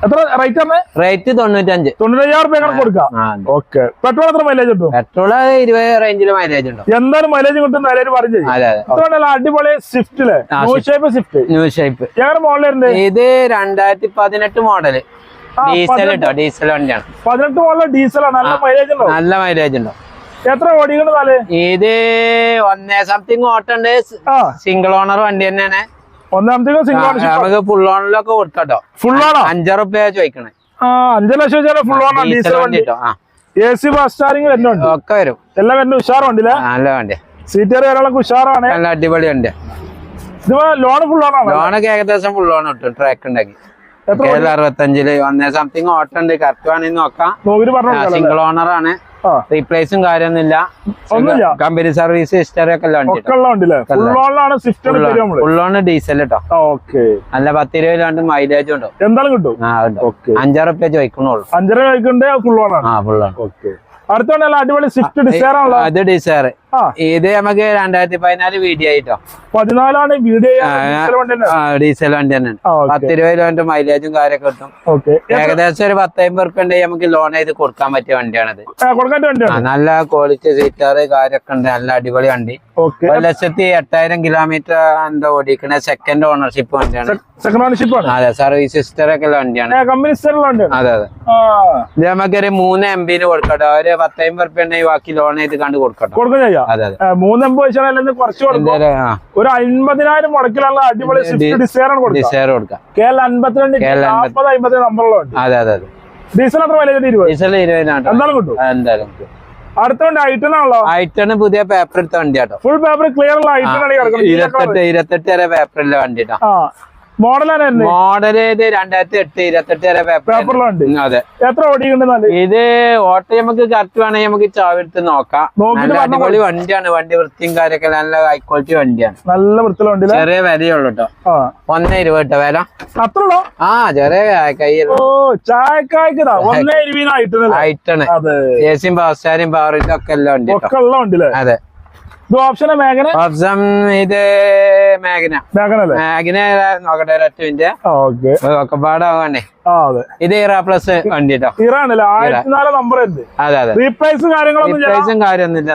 എത്ര റേറ്റ് ആണ്? റേറ്റ് 95. 95,000 റുപ്യ കൊടുക്കാം. ഓക്കെ. പെട്രോൾ എത്ര മൈലേജ് കിട്ടും? പെട്രോൾ 20 റേഞ്ചിൽ മൈലേജ് ഉണ്ട്. എന്തായാലും മൈലേജ് കിട്ടും. പറഞ്ഞു അടിപൊളി സ്വിഫ്റ്റില് ന്യൂ ഷേപ്പ് എങ്ങനെ മോഡലുണ്ട്? ഇത് 2018 മോഡല്. ഡീസൽ കേട്ടോ. ഡീസൽ വണ്ടിയാണ്. 18 മോഡൽ ഡീസലാണ്. നല്ല മൈലേജ് ഉണ്ടോ? നല്ല മൈലേജ് ഉണ്ടോ. എത്ര ഓടിക്കണത്? ഇത് 1 സംതിങ് ഓട്ടുണ്ട്. സിംഗിൾ ഓണർ വണ്ടി തന്നെയാണ്. നമുക്ക് ഫുൾ ഓണിലൊക്കെ കൊടുക്കട്ടോ. ഫുൾ ഓണോ? 5 റുപ്യ ചോദിക്കണേ. 5 ലക്ഷം ഫുൾ ഓൺ. AC ബസ് സ്റ്റാരിങ് വരുന്നുണ്ട്. ഒക്കെ വരും. എല്ലാം വരുന്ന ഉഷാർ വണ്ടിയില്ല? നല്ല വണ്ടി. സീറ്റർ കാര്യങ്ങളൊക്കെ ഉഷാറാണ്. നല്ല അടിപൊളി വണ്ടി. ഇത് ലോൺ ഫുൾ ഓണോ? ലോണൊക്കെ ഏകദേശം ഫുൾ ഓൺ കിട്ടും. ട്രാക്ക് ഉണ്ടാക്കി 65 1 സംതിങ് ഓട്ടുണ്ട്. കറക്റ്റ് വേണമെങ്കിൽ നോക്കാം. സിംഗിൾ ഓണർ ആണ്. റീപ്ലേസും കാര്യമൊന്നുമില്ല. കമ്പനി സർവീസ് ഹിസ്റ്ററി ഒക്കെ ഫുൾ ഓൺ ഡീസൽ കേട്ടോ. നല്ല 10-20 കിലോമീറ്റർ മൈലേജ് ഉണ്ടോ. എന്തായാലും കിട്ടും. 5 റുപ്യ ചോദിക്കണുള്ളൂ. 5 ചോദിക്കണ്ടേ? ഫുൾ ഓൺ ആണ്. Full on. അടുത്തോണ്ടല്ല അടിപൊളി സ്വിഫ്റ്റ് ഡിസയർ ആണല്ലോ. അത് ഡിസയർ. ഇത് നമുക്ക് 2014 വീഡിയോ ആയിട്ടോ. 14 വീഡിയോ. ഡീസൽ വണ്ടി തന്നെ. 10-20 കിലോമീറ്റർ മൈലേജും കാര്യമൊക്കെ കിട്ടും. ഏകദേശം ഒരു 10-50 റുപ്യ ഉണ്ടെങ്കിൽ നമുക്ക് ലോൺ ചെയ്ത് കൊടുക്കാൻ പറ്റിയ വണ്ടിയാണത്. നല്ല ക്വാളിറ്റി സീറ്റർ കാര്യമൊക്കെ ഉണ്ട്. നല്ല അടിപൊളി വണ്ടി. 1,08,000 കിലോമീറ്റർ എന്താ ഓടിക്കണ. സെക്കൻഡ് ഓണർഷിപ്പ് വണ്ടിയാണ്. അതെ. സർവീസ് ഹിസ്റ്ററി ഒക്കെ ഉള്ള വണ്ടിയാണ്. അതെ അതെ. ഇത് നമുക്കൊരു 3 MB കൊടുക്കട്ടോ. ഒരു 10-50 റുപ്യ ഉണ്ടെങ്കിൽ ബാക്കി ലോൺ ചെയ്ത് കണ്ട് കൊടുക്കട്ടോ. അതെ അതെ. 3 MB കുറച്ച് ഒരു 50,000 മുടക്കിലുള്ള അടിപൊളി ഡിസയർ കൊടുക്കാം. അതെ അതെ അതെ. ഡീസൽ എത്ര മൈലേജ്? 20. ഡീസൽ 20 എന്തായാലും കിട്ടും. എന്തായാലും കിട്ടും. അടുത്ത വണ്ടി ഐറ്റൺ ആണല്ലോ. ഐറ്റൺ പുതിയ പേപ്പർ എടുത്ത വണ്ടി കേട്ടോ. ഫുൾ പേപ്പർ ക്ലിയർ ഉള്ള ഐറ്റൺ ആണ്. 28 വരെ പേപ്പറിലെ വണ്ടി കേട്ടോ. മോഡലാണ്. മോഡല് 2008 28 വരെ പേപ്പറിലുണ്ട്. അതെ. എത്ര ഓടിക്കുന്നുണ്ട്? ഇത് ഓട്ടോ നമുക്ക് കറക്റ്റ് വേണമെങ്കിൽ നമുക്ക് ചാവെടുത്ത് നോക്കാം. നല്ല അടിപൊളി വണ്ടിയാണ്. വണ്ടി വൃത്തിയും കാര്യമൊക്കെ നല്ല ഹൈ ക്വാളിറ്റി വണ്ടിയാണ്. നല്ല വൃത്തിയുള്ള വണ്ടി. ചെറിയ വിലയുള്ളൂ കേട്ടോ. 1.20 കേട്ടോ വില. അത്രയുള്ളൂ? ചെറിയ കയ്യിൽ. ചായക്കായ്ക്ക് ഐറ്റണ്. ഏസിയും പവർ സ്റ്റാരിയും പവർ ഒക്കെ എല്ലാം ഉണ്ട്. അതെ. ഓപ്ഷൻ ഇത് മാഗ്ന നോക്കട്ടെ. ഒക്കെ പാടാവാണേ. ഇത് ഇറ പ്ലസ് വണ്ടി കേട്ടോ. അതെ അതെ. റീപ്ലേസും കാര്യമൊന്നുമില്ല.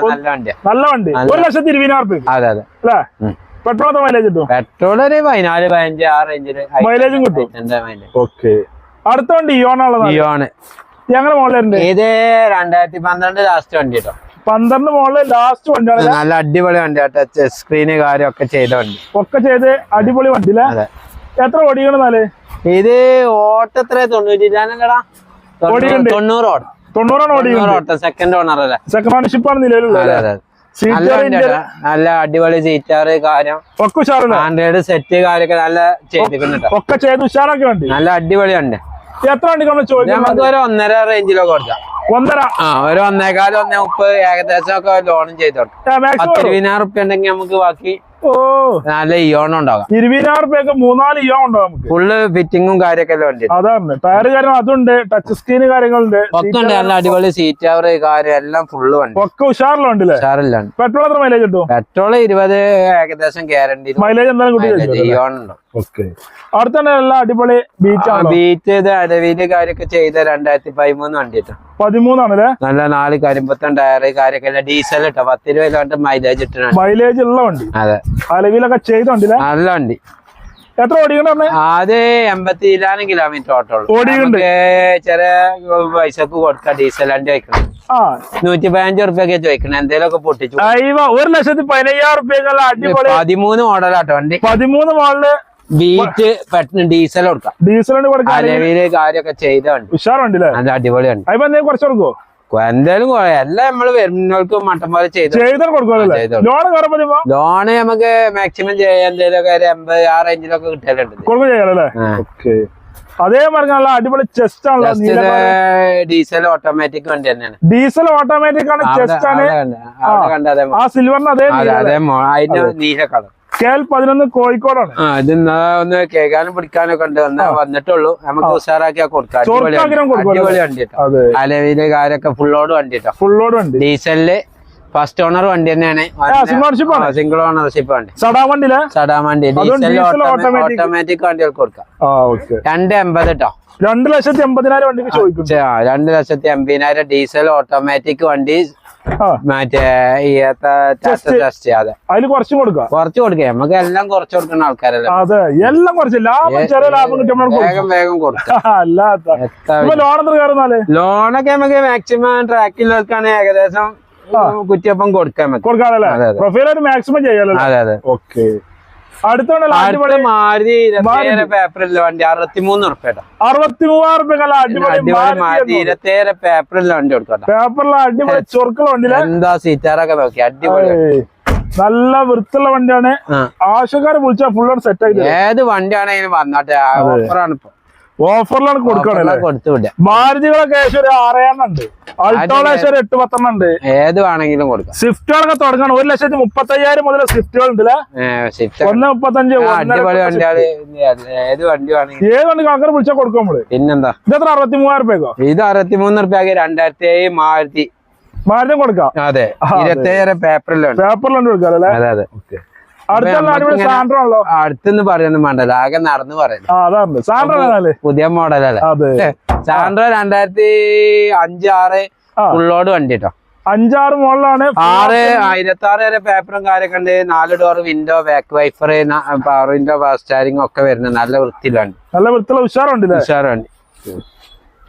നല്ല വണ്ടിയാണ്. നല്ല വണ്ടി. 1,20,000. അതെ അതെ. പെട്രോൾ മൈലേജ് കിട്ടും. പെട്രോൾ ഒരു 14-15 ആ റേഞ്ചില് മൈലേജും കിട്ടും. അടുത്ത വണ്ടി ഇയോണുള്ളത്. ഇയോണ് ഞങ്ങളുടെ മോഡലുണ്ട്. ഇത് 2012 ലാസ്റ്റ് വണ്ടി കേട്ടോ. 12 മോഡല് ലാസ്റ്റ് വണ്ടിയാണ്. നല്ല അടിപൊളി വണ്ടി. ടച്ച് സ്ക്രീന് കാര്യമൊക്കെ ചെയ്ത വണ്ടി. ഒക്കെ ചെയ്ത് അടിപൊളി വണ്ടിയില്ല? എത്ര ഓടിക്കണെന്നാല്? ഇത് ഓട്ടത്ര 90 ഓട്ടം. സെക്കൻഡ് ഓണർ അല്ലേ? സെക്കൻഡ് ഓണർഷിപ്പ് ആണ് നിലവിലുള്ളത്. നല്ല അടിപൊളി സീറ്റാറ് കാര്യം ഒക്കെ ഉഷാറാണ്. ആൻഡ്രോയിഡ് സെറ്റ് കാര്യമൊക്കെ നല്ല ചെയ്തിട്ടുണ്ട്. ഒക്കെ ചെയ്ത് ഉഷാറൊക്കെ ഉണ്ട്. നല്ല അടിപൊളി വണ്ടി. എത്ര വണ്ടി നമുക്ക് ഒരു 1.5 റേഞ്ചിലൊക്കെ കൊടുക്കാം. 1.5 ഒരു 1.25 1.30 ഏകദേശം ഒക്കെ ലോണും ചെയ്ത് കൊടുക്കാം. 20,000 റുപ്യ ഉണ്ടെങ്കിൽ നമുക്ക് ബാക്കി നല്ല ഇയോൺ ഉണ്ടാകാം. 20,000 റുപ്യക്ക് 3-4 ഇയോൺ ഉണ്ടാവും. ഫുള്ള് ഫിറ്റിങ്ങും കാര്യമൊക്കെ ഉണ്ട്. അതാണ് ടയർ കാര്യം അതുണ്ട്. ടച്ച് സ്ക്രീൻ കാര്യങ്ങളുണ്ട്. ഒക്കെ ഉണ്ട്. നല്ല അടിപൊളി സീറ്റ് അവർ കാര്യം എല്ലാം ഫുള്ള് ഉണ്ട്. ഒക്കെ ഉഷാറിലുണ്ടല്ലേ? ഉഷാറില്ലാണ്. പെട്രോൾ എത്ര മൈലേജ് കിട്ടും? പെട്രോൾ 20 ഏകദേശം ഗ്യാരണ്ടി. മൈലേജ് എന്തായാലും ഇയോൺ ഉണ്ടോ. അടുത്ത അടിപൊളി ബീറ്റ് അരവിയില് കാര്യമൊക്കെ ചെയ്ത 2013 വണ്ടി കേട്ടോ. 13 ആണല്ലേ? നല്ല 4 കരിമ്പത്തൻ ടയറ് കാര്യമൊക്കെ ഡീസൽ കേട്ടോ. 10-20 കിലോമീറ്റർ മൈലേജ് ഇട്ടാണ്. മൈലേജ് ഉള്ള വണ്ടി. അതെ. അലവിലൊക്കെ ചെയ്തോണ്ടില്ല. നല്ല വണ്ടി. എത്ര ഓടിക്കണ്ടേ? അത് 82 കിലോമീറ്റർ ഓട്ടോളൂ. ഓടിയുണ്ട്. ചെറിയ പൈസക്ക് കൊടുക്കാം. ഡീസൽ വണ്ടി വയ്ക്കണം. 115 ഉറുപ്പ്യൊക്കെ ചോദിക്കണം. എന്തേലൊക്കെ പൊട്ടിച്ചു. 1,15,000 ഉറുപ്പ്യക്കുള്ള അടിപൊളി 13 മോഡലാട്ടോ വണ്ടി. 13 മോഡല് ബീറ്റ് പെട്ടെന്ന് ഡീസൽ കൊടുക്കാം. ഡീസലിന് കൊടുക്കാം. അലവില് കാര്യമൊക്കെ ചെയ്ത വണ്ടി. ഉഷാർ വണ്ടില്ലേ? അത് അടിപൊളി വണ്ടി. അതിപ്പോ എന്തെങ്കിലും കുറച്ച് കൊടുക്കോ? എന്തായാലും എല്ലാം നമ്മള് വരുന്നവർക്ക് മട്ടം പോലെ ചെയ്ത് കൊടുക്കുമല്ലേ? ലോൺ കയറുമ്പോ ലോണ് നമുക്ക് മാക്സിമം ചെയ്യാൻ എന്തെങ്കിലുമൊക്കെ 80 ആ റേഞ്ചിലൊക്കെ കിട്ടലുണ്ട്. കൊടുക്കുക ചെയ്യാലല്ലേ? അതേ പറഞ്ഞ അടിപൊളി ചെസ്റ്റ് ആണല്ലോ. ഡീസൽ ഓട്ടോമാറ്റിക് വണ്ടി തന്നെയാണ്. ഡീസൽ ഓട്ടോമാറ്റിക് ആണ്. ചെസ്റ്റ് ആണ്. ആ സിൽവറിന് അതേ അതിന്റെ നീല കളർ. KL11 കോഴിക്കോടാണ്. ഇത് ഒന്ന് കേൾക്കാനും പിടിക്കാനൊക്കെ ഉണ്ട്. വന്നിട്ടുള്ളൂ. നമുക്ക് ഉഷാറാക്കിയാ കൊടുക്കാം. അടിപൊളി വണ്ടി കേട്ടോ. അലവില് കാര്യമൊക്കെ ഫുള്ളോട് വണ്ടി കേട്ടോ. ഫുള്ളോട് വണ്ടി. ഡീസലില് ഫസ്റ്റ് ഓണർ വണ്ടി തന്നെയാണ്. സിംഗിൾ ഓണർഷിപ്പ് വണ്ടി. സടാ വണ്ടി ഡീസൽ ഓട്ടോമാറ്റിക് വണ്ടികൾക്ക് കൊടുക്കാം. 280 കേട്ടോ. 2,80,000 വണ്ടിക്ക് ചോദിക്കും. 2,80,000 ഡീസൽ ഓട്ടോമാറ്റിക് വണ്ടി. മറ്റേ അതില് കുറച്ച് കൊടുക്കാം. നമുക്ക് എല്ലാം കുറച്ച് കൊടുക്കുന്ന ആൾക്കാരല്ലേ. അതെ, എല്ലാം കുറച്ച് വേഗം കൊടുക്കാം. ലോണൊക്കെ നമുക്ക് മാക്സിമം ട്രാക്കിലൊക്കെയാണ് ഏകദേശം കുറ്റിയപ്പം കൊടുക്കാൻ മാക്സിമം ചെയ്യാലോ. അതെ അതെ. ഓക്കെ. അടുത്ത മാരുതി പേപ്പറില്ല വണ്ടി 63 ഉറുപ്പ്യ. 63,000 മാരുതി 27 പേപ്പറില്ല വണ്ടി കൊടുക്കട്ടെ. പേപ്പറിലെ അടിപൊളി ചൊറുക്കുള്ള വണ്ടി. എന്താ സീറ്റാറൊക്കെ നോക്കി അടിപൊളി. നല്ല വൃത്തിയുള്ള വണ്ടിയാണ്. ആവശ്യക്കാരെ വിളിച്ചാൽ ഫുള്ള് സെറ്റ് ആയി. ഏത് വണ്ടിയാണെങ്കിലും വന്നോട്ടെ. ഓഫറാണ് ഇപ്പൊ. ഓഫറിലാണ് കൊടുക്കണല്ലേ? മാരുതികളൊക്കെ ഏകദേശം ഒരു 6 എണ്ണം ഉണ്ട്. അൾട്ടോള 8-10 എണ്ണം ഉണ്ട്. ഏത് വേണമെങ്കിലും കൊടുക്കാം. സ്വിഫ്റ്റുകളൊക്കെ തുടങ്ങണം. 1,35,000 മുതൽ സ്വിഫ്റ്റുകൾ ഉണ്ട്. 1,35,000. ഏത് വണ്ടി വേണമെങ്കിലും ഏത് വണ്ടി ആൾക്കാർ വിളിച്ചാൽ കൊടുക്കും നമ്മള്. പിന്നെന്താ? ഇതെത്ര? 63,000 രൂപയ്ക്കോ? ഇത് 63 ഉറുപ്പ്യക്ക് 2007 മാരുതി കൊടുക്കാം. അതെ. 27 പേപ്പറിലുണ്ട് കൊടുക്കാം അല്ലേ? അതെ അതെ. അടുത്തെന്ന് പറയൊന്നും വേണ്ടല്ലോ. ആകെ നടന്ന് പറയുന്നത് പുതിയ മോഡലല്ലേ. സാൻഡ്രോ 2005-6 ഫുള്ളോട് വണ്ടി കേട്ടോ. 5-6 മോഡലാണ്. 26 വരെ പേപ്പറും കാര്യമൊക്കെ ഉണ്ട്. 4 door window, back wiper, power window, power സ്റ്റാരിംഗ് ഒക്കെ വരുന്നത് നല്ല വൃത്തിയിലാണ്. നല്ല വൃത്തിയുള്ള ഉഷാറുണ്ട്. ഉഷാറുണ്ട്.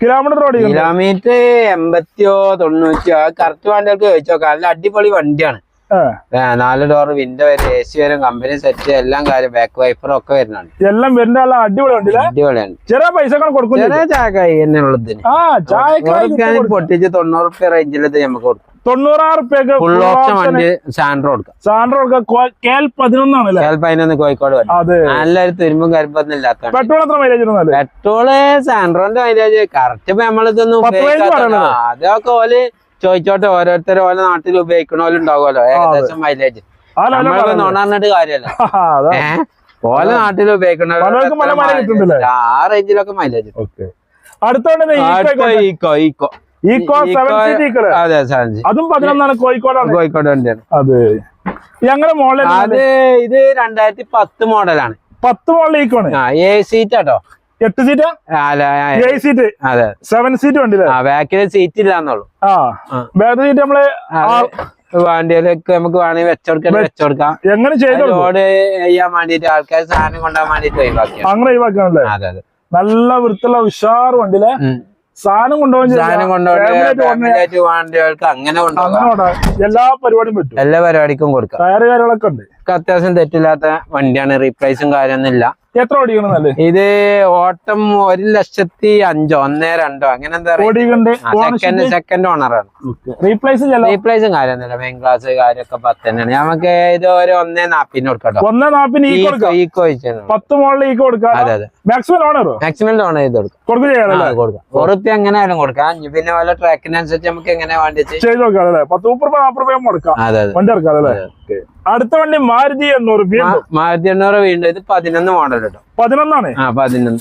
കിലോമീറ്റർ 80-90 കറക്റ്റ് വണ്ടികൾക്ക് ചോദിച്ചോക്കാം. നല്ല അടിപൊളി വണ്ടിയാണ്. 4 ഡോർ വിൻഡോ വരെ, AC വരും, കമ്പനി സെറ്റ്, എല്ലാം കാര്യം, ബാക്ക് വൈഫറും ഒക്കെ വരുന്നുണ്ട്. എല്ലാം വരുന്ന അടിപൊളിയാണ്. ചെറിയ പൈസ കൊടുക്കും. ചെറിയ ചായക്കായി എന്നുള്ളതിന് പൊട്ടിച്ച് 90 ഉറുപ്പ്യ റേഞ്ചിൽ നമുക്ക് കൊടുക്കും. 96,000 ഫുൾ ഓപ്ഷൻ വണ്ടി സാൻഡ്രോ കൊടുക്കാം. KL11 കോഴിക്കോട് നല്ലൊരു തുരുമ്പും കരിമ്പൊന്നും ഇല്ലാത്ത. പെട്രോൾ എത്ര മൈലേജ്? പെട്രോള് സാൻഡ്രോന്റെ മൈലേജ് കറക്റ്റ് ഇപ്പൊ നമ്മളിതൊന്നും അതൊക്കെ ഓല് ചോദിച്ചോട്ടെ. ഓരോരുത്തരും ഓരോ നാട്ടിൽ ഉപയോഗിക്കണോലുണ്ടാവുമല്ലോ ഏകദേശം മൈലേജ്. നമ്മളിപ്പോ നോണാറിഞ്ഞിട്ട് കാര്യമല്ല. ഓരോ നാട്ടിൽ ഉപയോഗിക്കണ ആ റേഞ്ചിലൊക്കെ മൈലേജ്. കോഴിക്കോട് വണ്ടിയാണ്. അത് ഇത് 2010 മോഡലാണ്. 10 മോഡൽ ഈക്കോണ്. 7 സീറ്റ് കേട്ടോ. 8 സീറ്റ്? 7 സീറ്റ്. അതെ. 7 സീറ്റ് വണ്ടി. ബാക്കില് സീറ്റ് ഇല്ലാന്നുള്ളൂ. ബാക്ക് സീറ്റ് നമ്മള് വണ്ടിയിലൊക്കെ നമുക്ക് വേണമെങ്കിൽ വെച്ചോടുക്കാം. എങ്ങനെ ചെയ്ത് ലോഡ് ചെയ്യാൻ വേണ്ടിട്ട് ആൾക്കാർ സാധനം കൊണ്ടുപോകാൻ വേണ്ടിട്ട് ഒഴിവാക്കി. അങ്ങനെ ഒഴിവാക്കാണല്ലേ? അതെ അതെ. നല്ല വൃത്തിയുള്ള ഉഷാർ വണ്ടിയിലെ സാധനം വണ്ടികൾക്ക് അങ്ങനെ എല്ലാ പരിപാടിയും പറ്റും. എല്ലാ പരിപാടിക്കും കൊടുക്കാം. ടയർ കാര്യങ്ങളൊക്കെ ഉണ്ട്. അത്യാവശ്യം തെറ്റില്ലാത്ത വണ്ടിയാണ്. റീപ്ലേസും കാര്യമൊന്നും ഇല്ല. എത്ര ഓടിക്കണമെന്നല്ലേ? ഇത് ഓട്ടം 1,05,000 1,02,000 അങ്ങനെ എന്താ പറയുക. സെക്കൻഡ് ഓണറാണ്. റീപ്ലേസും കാര്യമൊന്നുമില്ല. മെയിൻ ക്ലാസ് കാര്യമൊക്കെ 10 തന്നെയാണ്. നമുക്ക് ഇത് ഒരു 1,40 കൊടുക്കാം. 1,40 ഈക്കോ 10 മോഡൽ ഈക്കോ കൊടുക്കാം. അതെ അതെ. മാക്സിമം ലോൺ ചെയ്ത് കൊടുക്കാം. ഉറപ്പ് എങ്ങനെ ആയാലും കൊടുക്കാം. പിന്നെ വല്ല ട്രാക്കിനനുസരിച്ച് നമുക്ക് എങ്ങനെ വേണ്ടി ചെയ്ത് കൊടുക്കാം. 40-40 രൂപ മുടക്കാം. വണ്ടി ഇറക്കാം അല്ലേ? അടുത്ത വണ്ടി മാരുതി 800 വീണ്ടും. ഇത് 11 മോഡൽ കേട്ടോ. 11 ആണ്. 11.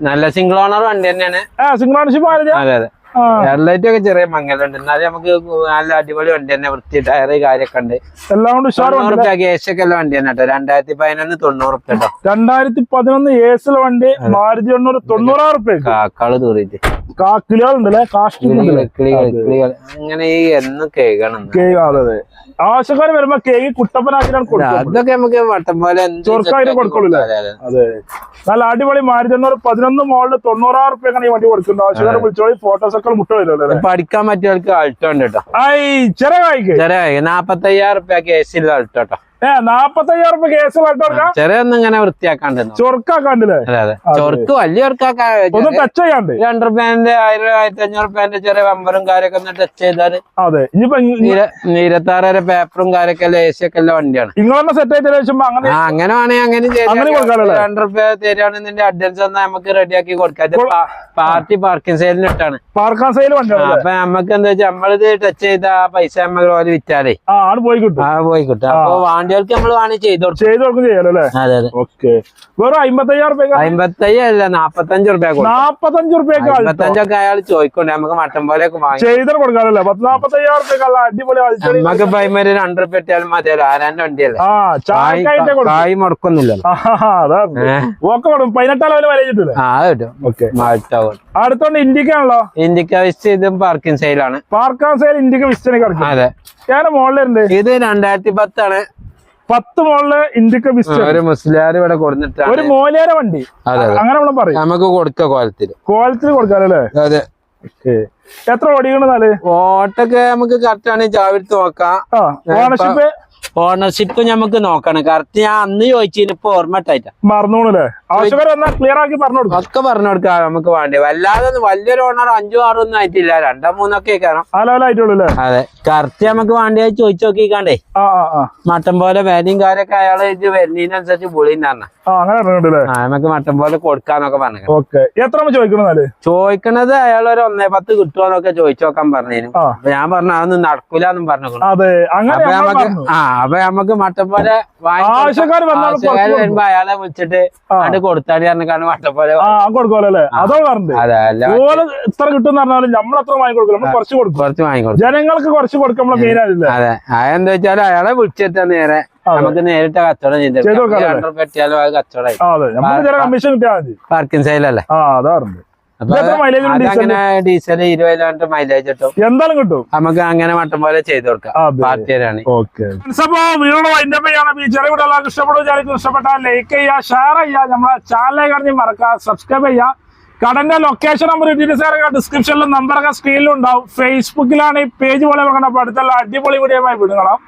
നല്ല സിംഗിൾ ഓണർ വണ്ടി തന്നെയാണ്. Single ownership. അതെ അതെ. ഹെഡ്ലൈറ്റ് ഒക്കെ ചെറിയ മങ്ങലുണ്ട്, എന്നാലും നമുക്ക് നല്ല അടിപൊളി വണ്ടി തന്നെ, വൃത്തി ടയറ് കാര്യൊക്കെ ഉണ്ട്. എല്ലാം കൊണ്ട് ഏഷ്യൊക്കെ ഉള്ള വണ്ടി തന്നെ കേട്ടോ. 2011 90 റുപ്യ കേട്ടോ. 2011 ഏസിലെ വണ്ടി മാരുതി 800 90,000 റുപ്യ. കാക്കള് തൂറിയിട്ട് കിളികളുണ്ടല്ലേ, കിളികൾ അങ്ങനെ ഈ എന്ന് കേൾക്കണം. ആവശ്യക്കാർ വരുമ്പോ കേക്ക് കുട്ടപ്പനാക്കിലാണ് കൊടുക്കുക. അതൊക്കെ നമുക്ക് വട്ടം പോലെ ചൊറുക്കായിട്ട് കൊടുക്കുള്ളൂ. അതെ, നല്ല അടിപൊളി മാരുതി 11 മോളില് 90,000 റുപ്യക്കാണ് ഈ വണ്ടി കൊടുക്കുന്നത്. ആവശ്യക്കാരെ വിളിച്ചോളി, ഫോട്ടോസ് ഒക്കെ മുട്ട വരുമല്ലോ. പഠിക്കാൻ പറ്റിയവർക്ക് അൾട്ടോ ഉണ്ട് കേട്ടോ. ചെറിയ കായ്ക്ക് 45,000 റുപ്യ കേസിൽ അൾട്ടോ കേട്ടോ. 45,000 റുപ്യ കേസ് ചെറിയ ഒന്നും ഇങ്ങനെ വൃത്തിയാക്കാണ്ട് ചൊറുക്കാക്കാണ്ടില്ലേ? ചൊർക്ക് വലിയ ഒന്ന് ടച്ച് ചെയ്യാണ്ട് 2 റുപ്യന്റെ 1000 1500 റുപ്യന്റെ ചെറിയ ബമ്പറും കാര്യൊക്കെ ഒന്ന് ടച്ച് ചെയ്താല്. അതെ, ഇനിയിപ്പോ 26 വരെ പേപ്പറും കാര്യൊക്കെ ഏസിയൊക്കെ ഉള്ള വണ്ടിയാണ്. നിങ്ങളെ സെറ്റ് ആയിട്ട് അങ്ങനെ അങ്ങനെ വേണമെങ്കിൽ അങ്ങനെ 2 റുപ്യ തരികയാണെന്നുണ്ടെങ്കിൽ അഡ്വാൻസ് തന്നാൽ നമുക്ക് റെഡിയാക്കി കൊടുക്കാം. പാർട്ടി പാർക്കിംഗ് സെയിലിന് ഇട്ടാണ്. പാർക്കിംഗ് സെയിൽ വണ്ടിയാണ്. അപ്പൊ നമുക്ക് എന്താ വെച്ചാൽ നമ്മളിത് ടച്ച് ചെയ്ത ആ പൈസ നമുക്ക് പോലെ വിറ്റാലേ പോയി കിട്ടും. പോയി കിട്ടും. അപ്പൊ വാണ്ടികൾക്ക് നമ്മൾ വേണമെങ്കിൽ ചെയ്ത് കൊടുക്കും ചെയ്യാലോ അല്ലേ? അതെ അതെ. ഓക്കെ, വെറും 55,000 റുപ്യ. 55 അല്ല 45 റുപ്യ. 45 റുപ്യക്ക് 55 ഒക്കെ അയാൾ ചോദിക്കൊണ്ട് നമുക്ക് മട്ടൻ പോലെ ചെയ്ത് കൊടുക്കാനല്ലേ? 45,000 റുപ്യക്കുള്ള അടിപൊളി നമുക്ക് പൈമര് 2 റുപ്യ ഇട്ടാലും മതിയല്ലോ. ആരാന്റെ വണ്ടിയല്ലേ, കായ് മുടക്കൊന്നുമില്ലല്ലോ. ഓക്കെ, 18,000 വില കിട്ടില്ലേ? അടുത്തോണ്ട് ഇന്ത്യക്കാണല്ലോ. ഇന്ത്യക്ക് വിസ്റ്റ് ഇതും പാർക്കിംഗ് സെയിലാണ്. പാർക്കിംഗ് സെയിൽ ഇന്ത്യക്ക് വിസ്റ്റിനെ കിടക്കും. അതെ, ഞാൻ മോളിലുണ്ട്. ഇത് 2010 ആണ്. 10 മോളില് ഇന്ത്യക്ക് വിസ്റ്റ്. ഒരു മുസ്ലിയാർ ഇവിടെ കൊടുത്തിട്ടാണ്. ഒരു മോലിയാര വണ്ടി. അങ്ങനെ നമ്മൾ പറയും. നമുക്ക് കൊടുക്ക കോലത്തിൽ കൊടുക്കാല്ലേ? അതെ. എത്ര ഓടിക്കണെന്നാല്? ഓട്ടൊക്കെ നമുക്ക് കറക്റ്റ് ആണ്. ചാവിട്ട് നോക്കാം. ഓണർഷിപ്പ് നമുക്ക് നോക്കണം. കറക്റ്റ് ഞാൻ അന്ന് ചോദിച്ചതിന് ഇപ്പൊ ഓർമ്മട്ടായിട്ടാ മറന്നോളൂല്ലേ? ക്ലിയർ ആക്കി പറഞ്ഞു കൊടുക്കും. ഒക്കെ പറഞ്ഞു കൊടുക്കാം നമുക്ക് വേണ്ടി. വല്ലാതെ വലിയൊരു ഓണർ 5 6 ഒന്നും ആയിട്ടില്ല. 2 3 ഒക്കെ കാണാം. അതെ, കറക്റ്റ് നമുക്ക് വേണ്ടിയായി ചോദിച്ചു നോക്കിക്കാണ്ടേ. മട്ടൻ പോലെ വിലയും കാര്യൊക്കെ അയാള് ഇത് വരുന്നതിനനുസരിച്ച് പൊളിയും തന്നെ. നമുക്ക് മട്ടൻ പോലെ കൊടുക്കാന്നൊക്കെ പറഞ്ഞു. ചോദിക്കണത് അയാൾ ഒരു 1.10 കിട്ടുമോന്നൊക്കെ ചോദിച്ചു നോക്കാൻ പറഞ്ഞു. അപ്പൊ ഞാൻ പറഞ്ഞു അതൊന്നും നടക്കൂലെന്നും പറഞ്ഞു. അപ്പൊ നമുക്ക് മട്ടൻ പോലെ വരുമ്പോ അയാളെ വിളിച്ചിട്ട് അത് കൊടുത്താൽ കാരണം മട്ടൻ പോലെ കൊടുക്കുമല്ലേ? അതോ ഇത്ര കിട്ടും പറഞ്ഞാലും നമ്മളെത്ര വാങ്ങിക്കൊടുക്കും? കുറച്ച് വാങ്ങിക്കൊടുക്കും. ജനങ്ങൾക്ക് കുറച്ച് കൊടുക്കുമ്പോൾ അതെ. അതെന്താ വെച്ചാൽ അയാളെ വിളിച്ചെത്താൻ നേരെ നമുക്ക് നേരിട്ട് കച്ചവടം ചെയ്ത് പാർക്കിംഗ് സെയിലല്ലേ? അങ്ങനെ ഡീസൽ 20 കിലോമീറ്റർ മൈലേജ് കിട്ടും. എന്തായാലും കിട്ടും. നമുക്ക് അങ്ങനെ മട്ടം പോലെ ചെയ്ത് കൊടുക്കാം. പാർട്ടിയാണ്. ഇഷ്ടപ്പെട്ടാൽ ലൈക്ക് ചെയ്യുക, ഷെയർ ചെയ്യുക, നമ്മളെ ചാനലിനെ കാണി മറക്കുക, സബ്സ്ക്രൈബ് ചെയ്യുക. കടന്റെ ലൊക്കേഷൻ നമ്പർ ഡിസ്ക്രിപ്ഷനിലും നമ്പറൊക്കെ സ്ക്രീനിലും ഉണ്ടാവും. ഫേസ്ബുക്കിലാണ് ഈ പേജ് പോലെ അടുത്തുള്ള അടിപൊളി വീഡിയോ വിടുകളാം.